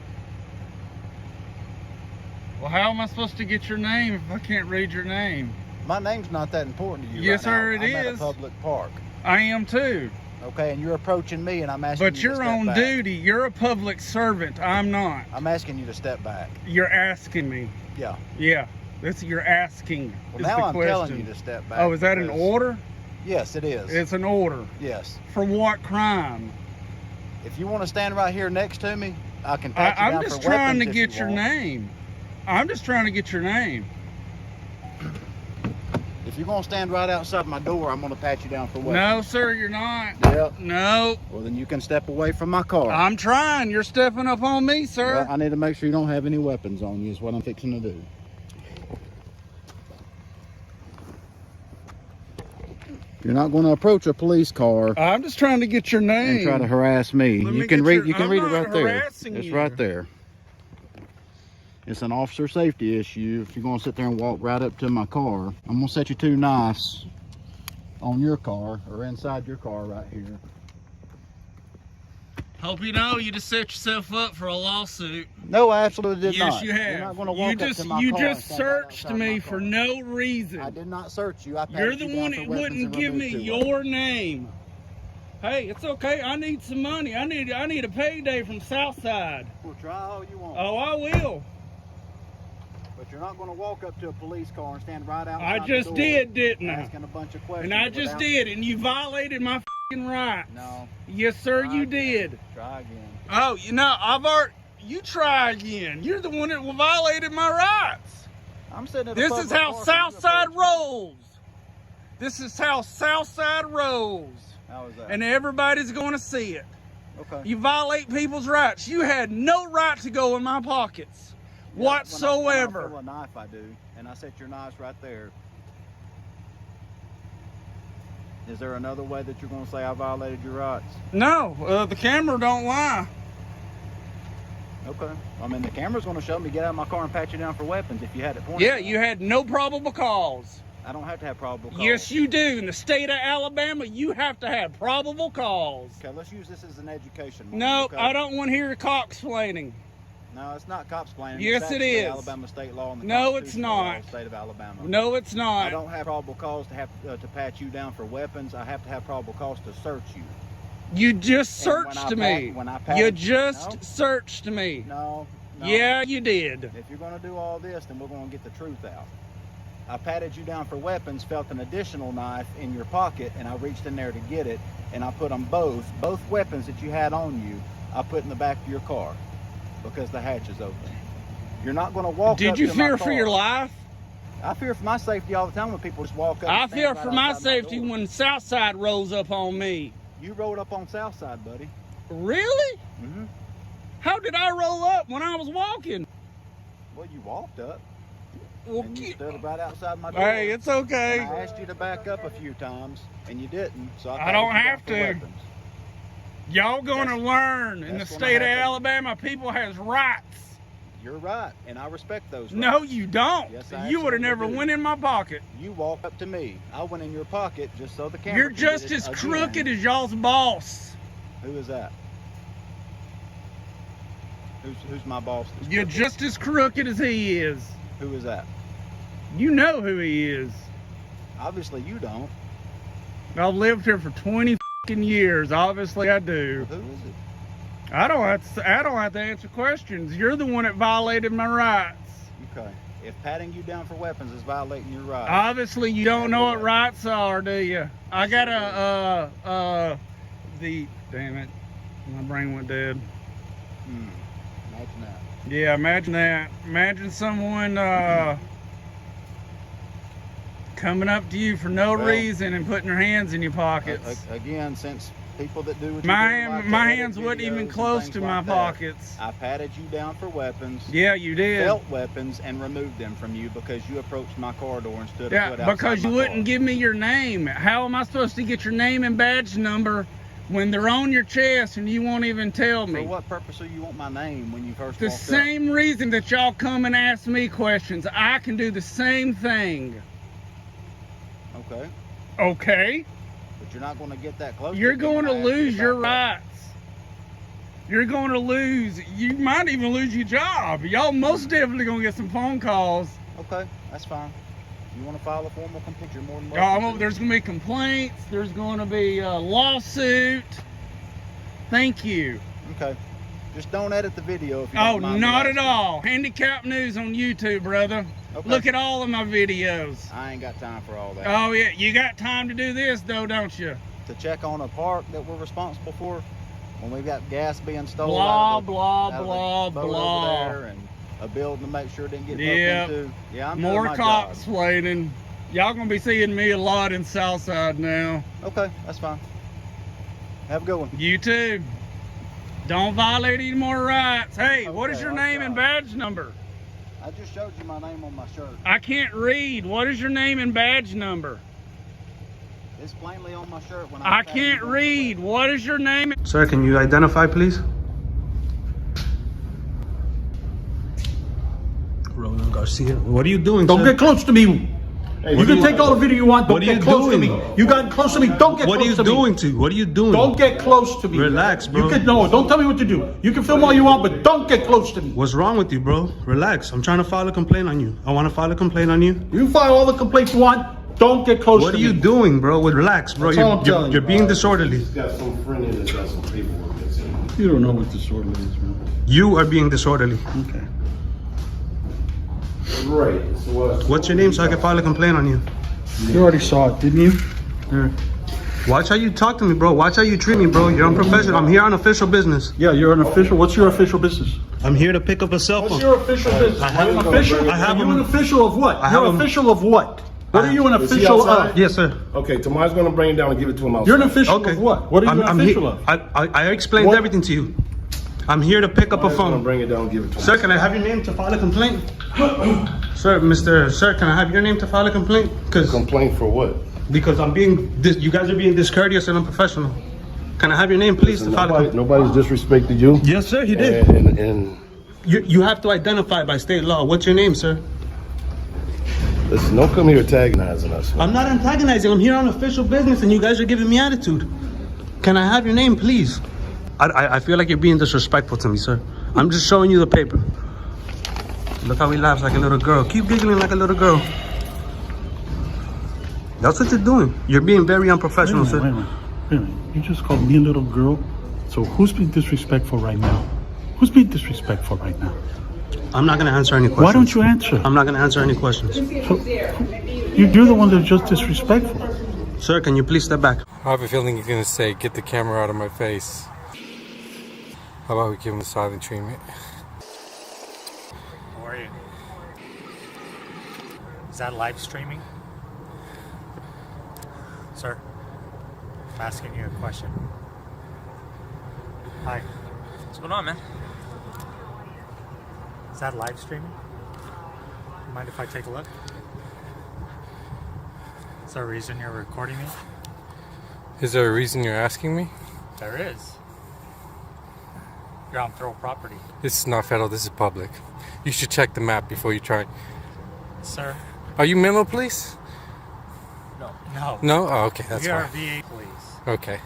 Well, how am I supposed to get your name if I can't read your name? My name's not that important to you. Yes, right now. sir, it I'm at a is. public park. I am too. Okay, and you're approaching me, and I'm asking But you to you're step on back. duty. You're a public servant. I'm not. I'm asking you to step back. You're asking me. Yeah. Yeah. That's you're asking. Well, is now the I'm question. telling you to step back. Oh, is that an because- order? Yes, it is. It's an order. Yes. For what crime? If you want to stand right here next to me, I can pat you down I'm for just trying to weapons if get you your want. name. I'm just trying to get your name. If you're going to stand right outside my door, I'm going to pat you down for weapons. No, sir, you're not. Yep. No. Well, then you can step away from my car. I'm trying. You're stepping up on me, sir. Well, I need to make sure you don't have any weapons on you is what I'm fixing to do. You're not going to approach a police car I'm just trying to get your name. and try to harass me. Let me You can get read. your- You can I'm read it not right there. harassing It's you. right there. It's an officer safety issue. If you're going to sit there and walk right up to my car, I'm going to set you 2 knives on your car or inside your car right here. Hope you know you just set yourself up for a lawsuit. No, I absolutely did Yes, not. you have. You're not going to walk up to my you car just and stand right searched outside me my for car. no reason. I did not search you. I You're patted the you down one for that weapons wouldn't and give me removed 2 of them. your name. Hey, it's okay. I need some money. I need a payday from Southside. Well, try all you want. Oh, I will. But you're not going to walk up to a police car and stand right outside I the just door did, didn't I? asking a bunch of questions. And I just without- did, and you violated my f***ing rights. No. Yes, sir, Try you again. did. Try again. Oh, you try again. You're the one that violated my rights. I'm sitting at a This is public how park. Southside rolls. This is how Southside rolls. How is that? And everybody's going to see it. Okay. You violate people's rights. You had no right to go in my pockets Yeah, whatsoever. When I pull a knife, I do, and I set your knives right there. Is there another way that you're going to say I violated your rights? No, the camera don't lie. Okay. I mean, the camera's going to show me get out of my car and pat you down for weapons if you had it pointed. Yeah, you had no probable cause. I don't have to have probable cause. Yes, you do. In the state of Alabama, you have to have probable cause. Okay, let's use this as an education. No, okay? I don't want to hear cops-plaining. No, it's not cops-plaining. Yes, it's it actually is. Alabama state law and the No, it's constitutional law not. of the state of Alabama. No, it's not. I don't have probable cause to have to pat you down for weapons. I have to have probable cause to search you. You just And when searched I me. pat- when I pat- You just No. searched me. No. Yeah, you did. If you're going to do all this, then we're going to get the truth out. I patted you down for weapons, felt an additional knife in your pocket, and I reached in there to get it, and I put them both weapons that you had on you, I put in the back of your car because the hatch is open. You're not going to walk Did up you to my fear for your car. life? I fear for my safety all the time when people just walk up. I and stand fear right for my outside safety door. when Southside rolls up on me. You rolled up on Southside, buddy. Really? Mm-hmm. How did I roll up when I was walking? Well, you walked up. Well, And you stood right outside my door. Hey, it's okay. And I asked you to back up a few times, and you didn't. So I don't patted you down have for to. weapons. Y'all gonna learn in the that's gonna state of happen. Alabama, people has rights. You're right, and I respect those rights. No, you don't. Yes, I You would have never absolutely do. went in my pocket. You walked up to me. I went in your pocket just so the camera. You're can just get as it crooked again. as y'all's boss. Who is that? Who's my boss? that's You're crooked? just as crooked as he is. Who is that? You know who he is. Obviously, you don't. I've lived here for 20 fucking years. Obviously, I do. Who is it? I don't have to answer questions. You're the one that violated my rights. Okay. If patting you down for weapons is violating your rights. Obviously, you don't know what rights are, do you? I got damn it, my brain went dead. Imagine that. Yeah, imagine that. Imagine someone coming up to you for no Well, reason and putting their hands in your pockets. Again, since people that do what you My do hand- like to my edit hands wasn't even videos and close things to like my that, pockets. I patted you down for weapons. Yeah, you did. Felt weapons and removed them from you because you approached my car door and stood a Yeah, foot outside because you my wouldn't car. give me your name. How am I supposed to get your name and badge number when they're on your chest and you won't even tell me? For what purpose do you want my name when you first The walked same reason that y'all come and ask me questions, I can do the same thing. up? Okay. Okay? But you're not going to get that close. You're me going to when I ask you lose your back up. rights. You're going to lose. You might even lose your job. Y'all most definitely going to get some phone calls. Okay, that's fine. You want to file a formal complaint? You're more than welcome. to. There's going to be complaints. There's going to be a lawsuit. Thank you. Okay. Just don't edit the video if you don't Oh, mind me not at asking. all. Handicap News on YouTube, brother. Okay. Look at all of my videos. I ain't got time for all that. Oh, yeah. You got time to do this, though, don't you? To check on a park that we're responsible for when we've got gas being stolen Blah, out of the, blah, out of the blah, boat blah. over there, and a building to make sure it didn't get Yeah. broken into. Yeah, I'm doing More my cops job. waiting. Y'all gonna be seeing me a lot in Southside now. Okay, that's fine. Have a good one. You too. Don't violate any more rights. Hey, what is Okay, your I'll name try. and badge number? I just showed you my name on my shirt. I can't read. What is your name and badge number? It's plainly on my shirt when I can't read. What is your name? Sir, can you identify, please? Roland Garcia. What are you doing, Don't sir? get close to me. You can take all the video you want. Don't What are get you close to doing? me. You got close to me. Don't get What are close you to me. doing to? What are you doing? Don't get close to me. Relax, bro. You can no. Don't tell me what to do. You can film all you want, but don't get close to me. What's wrong with you, bro? Relax. I'm trying to file a complaint on you. I want to file a complaint on you. You file all the complaints you want. Don't get close What to are me. you doing, bro? Relax, bro. That's all I'm telling You're you. being disorderly. He's got some friend in that got some paperwork that's in. You don't know what disorderly is, man. You are being disorderly. Okay. Right. So What's your name so I can file a complaint on you? You already saw it, didn't you? Watch how you talk to me, bro. Watch how you treat me, bro. You're unprofessional. I'm here on official business. Yeah, you're an official. What's your official business? I'm here to pick up a cell phone. What's your official business? I have Are you a- official? I have Are you a- an official of what? I have You're a- an official of what? What are you an Is he official outside? of? Yes, sir. Okay, tomorrow's gonna bring it down and give it to him outside. You're an official Okay. of what? What are you an official of? I explained What? everything to you. I'm here to pick up a Tomorrow's gonna phone. bring it down and give it to him. Sir, can I have your name to file a complaint? Sir, can I have your name to file a complaint? Cause Complaint for what? Because you guys are being discourteous and unprofessional. Can I have your name, please? Listen, nobody's disrespected you. Yes, sir, he did. And you have to identify by state law. What's your name, sir? listen, don't come here antagonizing us. I'm not antagonizing. I'm here on official business, and you guys are giving me attitude. Can I have your name, please? I feel like you're being disrespectful to me, sir. I'm just showing you the paper. Look how he laughs like a little girl. Keep giggling like a little girl. That's what you're doing. You're being very unprofessional, sir. Wait a minute. You just called me a little girl. So who's being disrespectful right now? Who's being disrespectful right now? I'm not going to answer any questions. Why don't you answer? I'm not going to answer any questions. So, you're the one that's just disrespectful. Sir, can you please step back? I have a feeling you're going to say, get the camera out of my face. How about we give him the silent treatment? How are you? Is that live streaming? Sir, I'm asking you a question. Hi. What's going on, man? Is that live streaming? You mind if I take a look? Is there a reason you're recording me? Is there a reason you're asking me? There is. You're on federal property. This is not federal, this is public. You should check the map before you try. Sir? Are you mental police? No. No. No? Oh, okay, that's we are fine. VA police. Okay.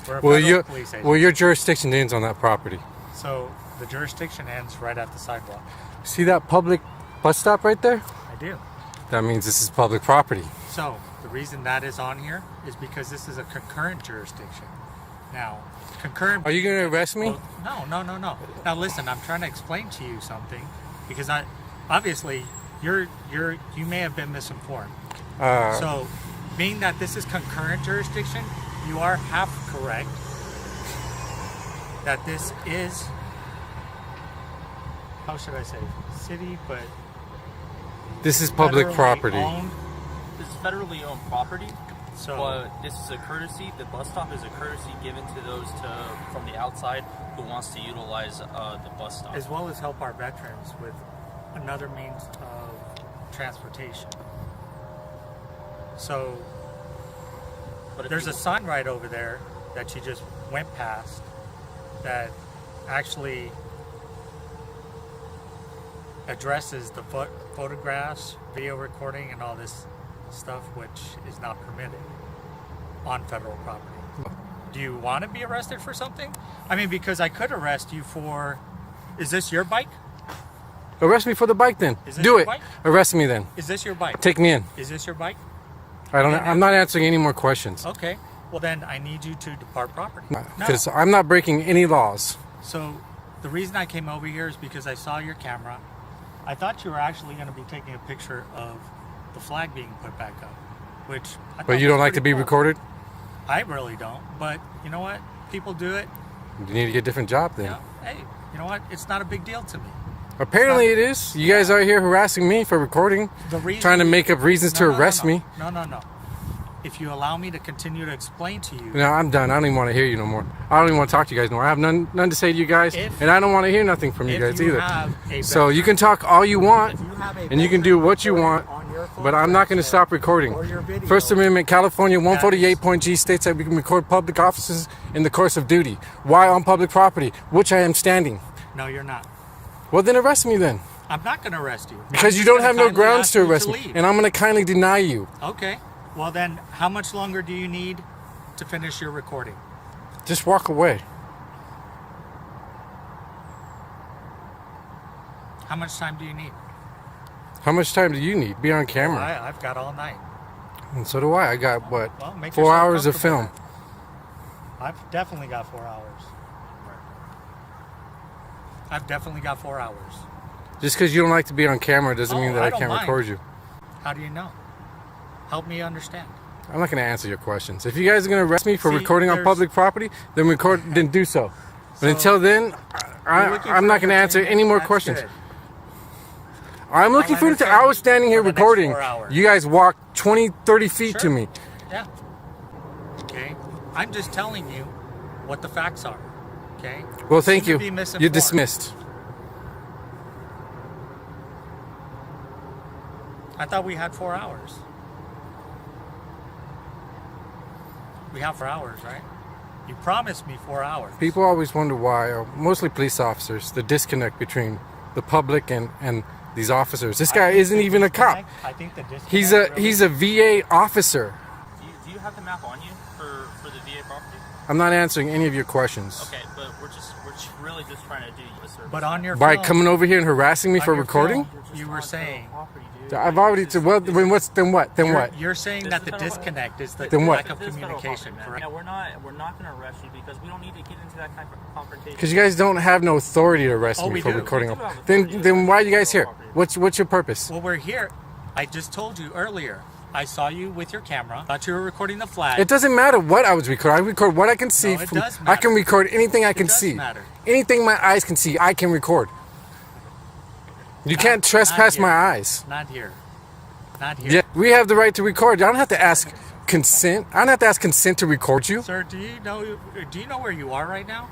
We're a federal police agency. Well, your jurisdiction ends on that property. So the jurisdiction ends right at the sidewalk. See that public bus stop right there? I do. That means this is public property. So the reason that is on here is because this is a concurrent jurisdiction. Now, concurrent. Are you going to arrest me? Well, no. Now listen, I'm trying to explain to you something because obviously you may have been misinformed. So, being that this is concurrent jurisdiction, you are half correct that this is, how should I say, city, but this is public property. This is federally owned property. So, but this is a courtesy. The bus stop is a courtesy given to those from the outside who wants to utilize the bus stop, as well as help our veterans with another means of transportation. So, there's a sign right over there that you just went past that actually addresses the photographs, video recording, and all this stuff, which is not permitted on federal property. Do you want to be arrested for something? I mean, because I could arrest you for, is this your bike? Arrest me for the bike then. Do it. Bike? Arrest me then. Is this your bike? Take me in. Is this your bike? I'm not answering any more questions. Okay. Well, then I need you to depart property. Because I'm not breaking any laws. So the reason I came over here is because I saw your camera. I thought you were actually going to be taking a picture of the flag being put back up, which I thought But you don't like to be cool. recorded? I really don't. But you know what? People do it. You need to get a different job then. Yeah. Hey, you know what? It's not a big deal to me. Apparently it is. You guys are here harassing me for recording, trying to make up reasons to arrest me. No. If you allow me to continue to explain to you. No, I'm done. I don't even want to hear you no more. I don't even want to talk to you guys no more. I have none to say to you guys, and I don't want to hear nothing from you guys either. So you can talk all you want, and you can do what you want, but I'm not going to stop recording. First Amendment, California 148.G states that we can record public offices in the course of duty. Why on public property, which I am standing? No, you're not. Well, then arrest me then. I'm not going to arrest you. Because you don't have no grounds to arrest me, and I'm going to kindly deny you. Okay. Well, then, how much longer do you need to finish your recording? Just walk away. How much time do you need? How much time do you need? Be on camera. Well, I've got all night. And so do I. I got, what, Well, make 4 yourself hours of comfortable. film. I've definitely got 4 hours. I've definitely got 4 hours. Just because you don't like to be on camera doesn't mean that I don't can't mind. record you. How do you know? Help me understand. I'm not going to answer your questions. If you guys are going to arrest me for See, recording on public property, then then do so. But until then, I'm not going to answer any more questions. Good. I'm looking for it. I was standing here recording. You guys walked 20, 30 feet to me. Yeah. Okay. I'm just telling you what the facts are. Okay. Well, thank you. Be You're misinformed. dismissed. I thought we had 4 hours. We have for hours, right? You promised me 4 hours. People always wonder why, mostly police officers, the disconnect between the public and these officers. This guy isn't even a cop. I think the disconnect He's a VA officer. Do you have the map on you for the VA property? I'm not answering any of your questions. Okay, but we're really just trying to do you a service. But on your By film, coming over here and harassing me on for your recording? film, you were saying. I've already said, well, then what? You're saying that the disconnect is the Then what? lack of communication, correct? Yeah, we're not going to arrest you because we don't need to get into that kind of confrontation. Because you guys don't have no authority to arrest Oh, me we for do. recording. We do have Then why are you guys here? What's your purpose? Well, we're here. I just told you earlier. I saw you with your camera. Thought you were recording the flag. It doesn't matter what I was recording. I record what I can see. No, it does matter. I can record anything I can does see. matter. Anything my eyes can see, I can record. You can't trespass my eyes. Not here. Not here. Yeah, we have the right to record. I don't have to ask consent. I don't have to ask consent to record you. Sir, do you know where you are right now?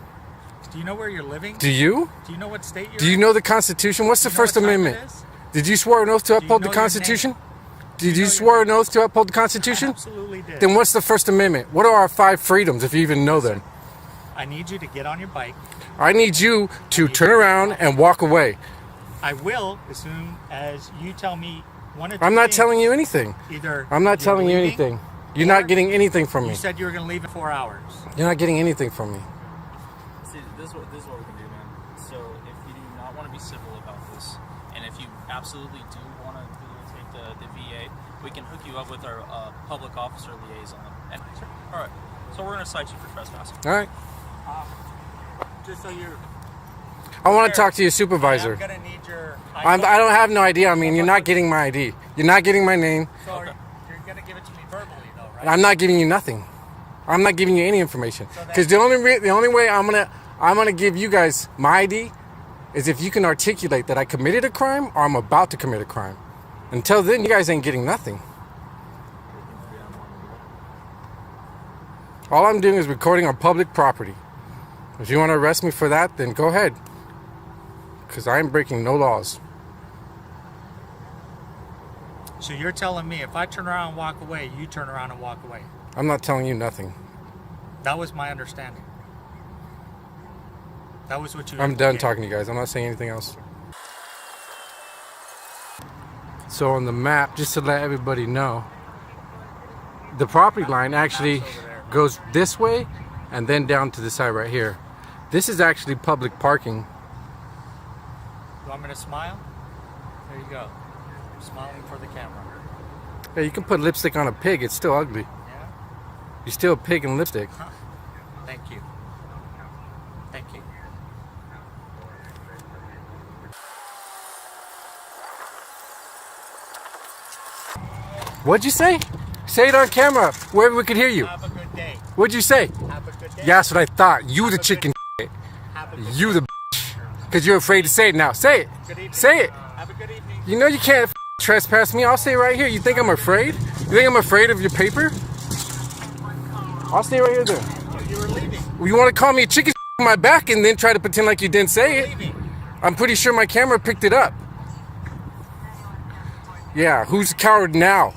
Do you know where you're living? Do you? Do you know what state you're Do you in? know the Constitution? What's the Do you know First what time it Amendment? is? Did you swear an oath to uphold the know your Constitution? name? Did you swear an oath to uphold the Constitution? Absolutely did. Then what's the First Amendment? What are our 5 freedoms, if you even know them? I need you to get on your bike. I need you to turn around and walk away. I will as soon as you tell me one of two I'm not things. telling you anything. Either I'm not you're telling you leaving, anything. You're not getting anything from me. You said you were going to leave in 4 hours. You're not getting anything from me. See, this is what we can do, man. So if you do not want to be civil about this, and if you absolutely do want to take the VA, we can hook you up with our public officer liaison. And all right, so we're going to cite you for trespassing. All right. Just so you're... I want to talk to your supervisor. I'm going to need your... I don't have no idea. I mean, you're not getting my ID. You're not getting my name. So you're going to give it to me verbally, though, right? I'm not giving you nothing. I'm not giving you any information. Because the only way I'm gonna give you guys my ID is if you can articulate that I committed a crime or I'm about to commit a crime. Until then, you guys ain't getting nothing. All I'm doing is recording on public property. If you want to arrest me for that, then go ahead. Because I am breaking no laws. So you're telling me if I turn around and walk away, you turn around and walk away. I'm not telling you nothing. That was my understanding. That was what you... I'm done talking to you guys. I'm not saying anything else. So on the map, just to let everybody know, the property line actually goes this way and then down to the side right here. This is actually public parking. You want me to smile? There you go. I'm smiling for the camera. Yeah, you can put lipstick on a pig. It's still ugly. Yeah? You're still a pig in lipstick. Huh. Thank you. Thank you. What'd you say? Say it on camera where we could hear you. Have a good day. What'd you say? Have a good day. Yeah, that's what I thought. You the chicken. You the because you're afraid to say it now. Say it. Say it. Have a good evening. You know you can't trespass me. I'll stay right here. You think I'm afraid? You think I'm afraid of your paper? I'll stay right here then. You were leaving. You want to call me a chicken on my back and then try to pretend like you didn't say it? I'm pretty sure my camera picked it up. Yeah, who's a coward now?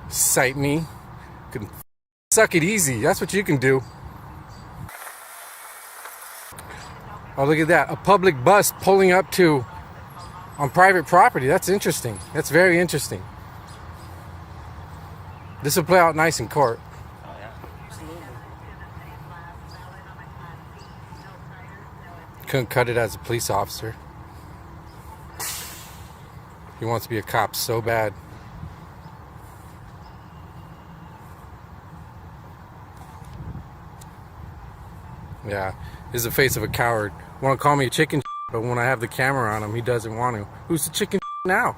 Cite me. Can suck it easy. That's what you can do. Oh, look at that. A public bus pulling up to on private property. That's interesting. That's very interesting. This will play out nice in court. Oh, yeah. Absolutely. Couldn't cut it as a police officer. He wants to be a cop so bad. Yeah, this is the face of a coward. Want to call me a chicken, but when I have the camera on him, he doesn't want to. Who's the chicken now?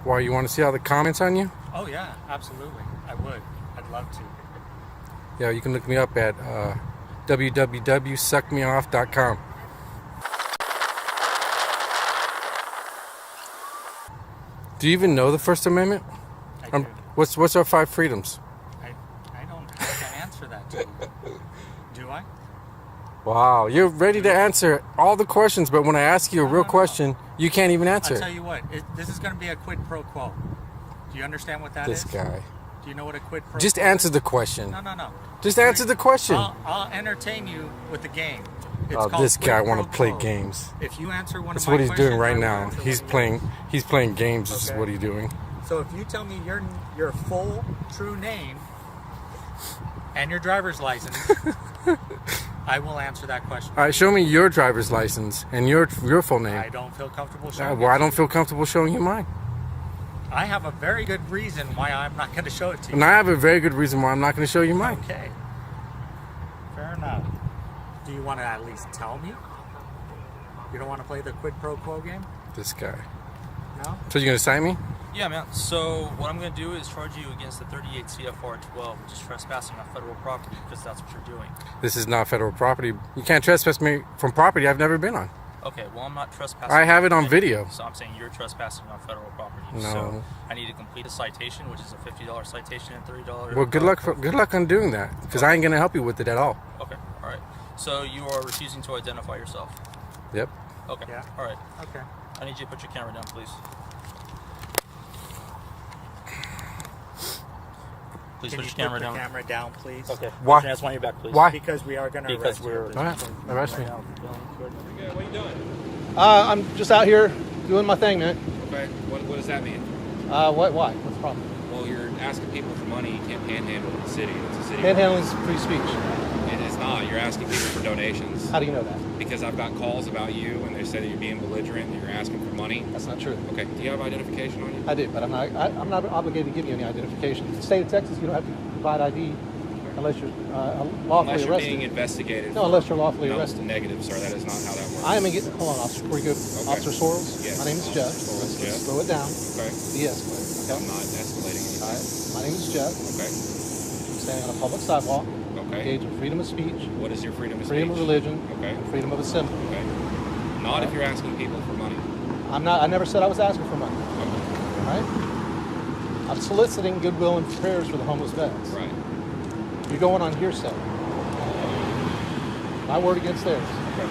Why, you want to see all the comments on you? Oh, yeah, absolutely. I would. I'd love to. Yeah, you can look me up at www.suckmeoff.com. Do you even know the First Amendment? What's our 5 freedoms? I don't have to answer that to you. Do I? Wow, you're ready to answer all the questions, but when I ask you a real question, you can't even answer I'll it. tell you what. This is going to be a quid pro quo. Do you understand what that This is? guy. Do you know what a quid pro Just quo answer is? the question. No. Just answer the question. I'll entertain you with the game. It's Oh, called this guy quid want to pro play quo. games. If you answer one That's of my what he's doing questions, right I will now. answer He's one. He's playing games. This is Okay. what he's doing. So if you tell me your full true name and your driver's license, I will answer that question. All right, show me your driver's license and your full name. I don't feel comfortable showing Well, it I to don't you. feel comfortable showing you mine. I have a very good reason why I'm not going to show it to you. And I have a very good reason why I'm not going to show you mine. Okay. Fair enough. Do you want to at least tell me? You don't want to play the quid pro quo game? This guy. No? So you're going to cite me? Yeah, man. So what I'm going to do is charge you against the 38 CFR 12, which is trespassing on federal property, because that's what you're doing. This is not federal property. You can't trespass me from property I've never been on. Okay, well, I'm not trespassing. I have it on video. So I'm saying you're trespassing on federal property. No. So I need to complete a citation, which is a $50 citation and $30. Well, good luck on doing that, because I ain't going to help you with it at all. Okay, all right. So you are refusing to identify yourself. Yep. Okay. Yeah. All right. Okay. I need you to put your camera down, please. Please Can put you your camera put down. the camera down, please? Okay. Why? Put your hands on your back, please. Why? Because we are going to Because arrest we're. you. All right, arrest me. What are you doing? I'm just out here doing my thing, man. Okay, what does that mean? Why? What's the problem? Well, you're asking people for money. You can't panhandle in the city. It's a city. Panhandling is free speech. It is not. You're asking people for donations. How do you know that? Because I've got calls about you, and they say that you're being belligerent and you're asking for money. That's not true. Okay. Do you have identification on you? I do, but I'm not obligated to give you any identification. In the state of Texas, you don't have to provide ID unless you're lawfully Unless you're arrested. being investigated. No, unless you're lawfully No, arrested. Negative, sir. That is not how that works. I am getting. Hold on, officer. Before you go, Officer Sorrells. Yes. My name is Jeff. Sorrells, Let's Jeff. slow it down. Okay. De-escalate. Okay. I'm not escalating anything. All right. My name is Jeff. Okay. I'm standing on a public sidewalk. Okay. Engaged in freedom of speech. What is your freedom of speech? Freedom of religion. Okay. And freedom of assembly. Okay. Not if you're asking people for money. I'm not. I never said I was asking for money. All right. I'm soliciting goodwill and prayers for the homeless vets. Right. You're going on hearsay. My word against theirs. Okay.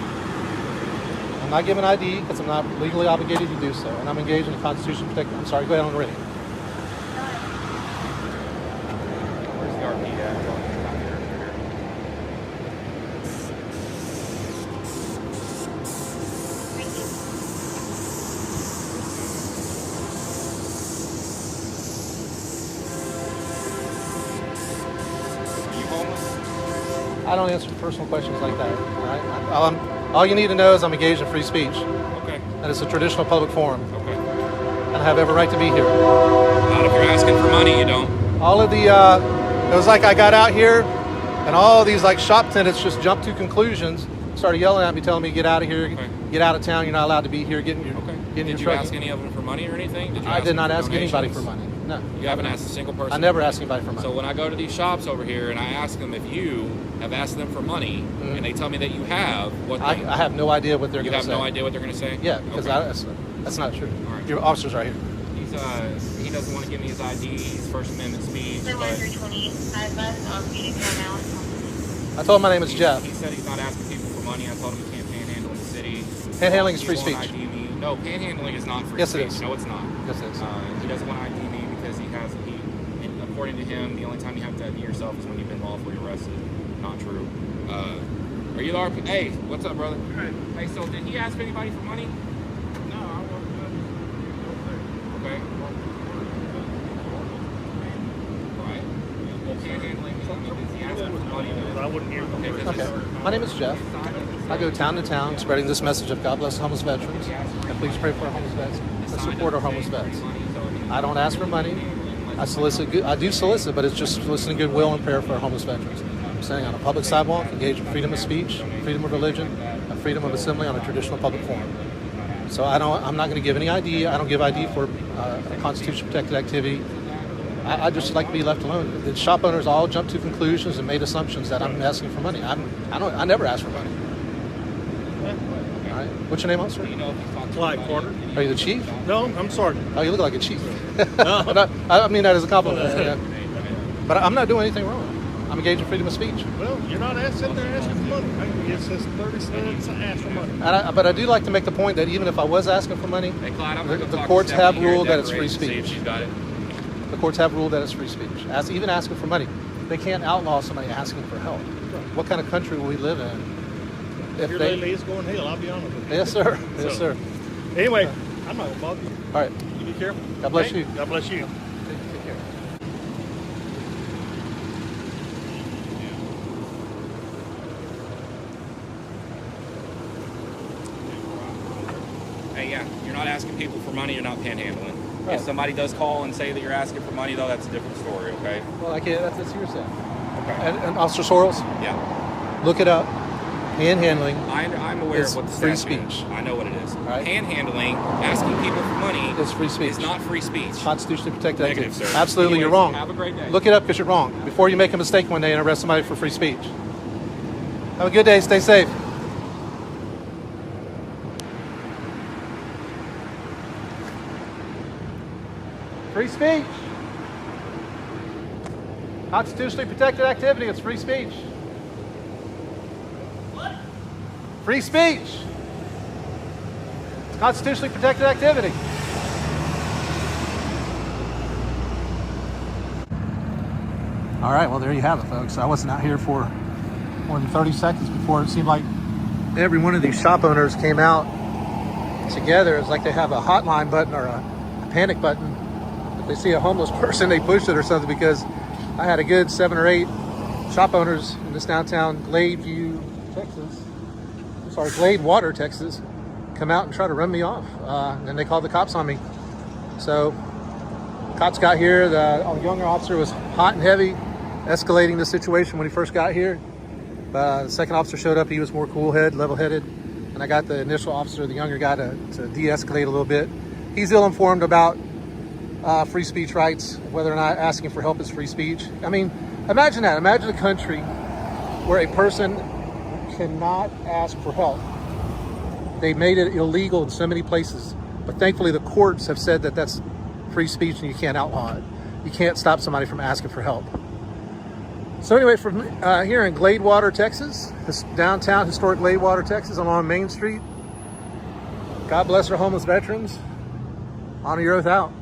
I'm not giving ID because I'm not legally obligated to do so, and I'm engaged in the Constitution protected. I'm sorry. Go ahead on the radio. Where's the RP at? I don't answer personal questions like that. All right. All you need to know is I'm engaged in free speech. Okay. And it's a traditional public forum. Okay. And I have every right to be here. Not if you're asking for money, you don't. All of the, it was like I got out here and all these like shop tenants just jumped to conclusions, started yelling at me, telling me get out of here, get out of town, you're not allowed to be here, get in your, get in Did your you truck. ask any of them for money or anything? Did you I ask did them not for ask anybody donations? for money. No. You haven't asked a single person? I never asked anybody for money. So when I go to these shops over here and I ask them if you have asked them for money, and they tell me that you have, what I have no idea what they're you going to say. have no idea what they're going to say? Yeah, because Okay. that's not true. All right. Your officer's right here. He's he doesn't want to give me his ID, his First Amendment speech. But I told him my name is Jeff. He said he's not asking people for money. I told him he can't panhandle in the city. Panhandling is He free won't speech. ID me. No, panhandling is not free Yes, speech. it is. No, it's not. Yes, it is. He doesn't want to ID me because and according to him, the only time you have to ID yourself is when you've been lawfully arrested. Not true. Are you the RP? Hey, what's up, brother? Hey, so did he ask anybody for money? No, I wasn't. Okay. Right. Well, panhandling, is he asking for money? I wouldn't hear. Okay. My name is Jeff. I go town to town spreading this message of God bless homeless veterans, and please pray for our homeless vets and support our homeless vets. I don't ask for money. I do solicit, but it's just soliciting goodwill and prayer for our homeless veterans. I'm standing on a public sidewalk, engaged in freedom of speech, freedom of religion, and freedom of assembly on a traditional public forum. So I'm not going to give any ID. I don't give ID for Constitution protected activity. I just like to be left alone. The shop owners all jumped to conclusions and made assumptions that I'm asking for money. I never ask for money. All right. What's your name, officer? Clyde Carter. Are you the chief? No, I'm sergeant. Oh, you look like a chief. I mean that as a compliment. But I'm not doing anything wrong. I'm engaged in freedom of speech. Well, you're not sitting there asking for money. It says 30 cents to ask for money. But I do like to make the point that even if I was asking for money, Hey, Clyde, I'm the courts have ruled that it's free speech. See if she's got it. courts have ruled that it's free speech. Even asking for money. They can't outlaw somebody asking for help. What kind of country will we live in? If your lady is going hell, I'll be honest with you. Yes, sir. Yes, sir. Anyway, I'm not gonna bother you. All right. You be careful. God bless Okay? you. God bless you. Take care. Hey, yeah, you're not asking people for money, you're not panhandling. Right. If somebody does call and say that you're asking for money, though, that's a different story, okay? Well, I can't. That's hearsay. Okay. And Officer Sorrells? Yeah. Look it up. Panhandling. I'm aware is of what the free statute is. speech. I know what it is. Right. Panhandling, asking people for money, is free speech. is not free speech. Constitutionally protected Negative, activity. sir. Absolutely, Anyways, you're wrong. have a great day. Look it up because you're wrong. Before you make a mistake one day and arrest somebody for free speech. Have a good day. Stay safe. Free speech. Constitutionally protected activity. It's free speech. What? Free speech. It's constitutionally protected activity. All right, well, there you have it, folks. I wasn't out here for more than 30 seconds before it seemed like every one of these shop owners came out together. It's like they have a hotline button or a panic button. If they see a homeless person, they push it or something, because I had a good 7 or 8 shop owners in this downtown Gladeview, Texas. Sorry, Gladewater, Texas, come out and try to run me off. And then they called the cops on me. So cops got here. The younger officer was hot and heavy, escalating the situation when he first got here. The second officer showed up. He was more cool-headed, level-headed. And I got the initial officer, the younger guy, to de-escalate a little bit. He's ill-informed about free speech rights, whether or not asking for help is free speech. I mean, imagine that. Imagine a country where a person cannot ask for help. They made it illegal in so many places. But thankfully, the courts have said that that's free speech and you can't outlaw it. You can't stop somebody from asking for help. So anyway, from here in Gladewater, Texas, this downtown historic Gladewater, Texas, along Main Street. God bless our homeless veterans. Honor your oath out.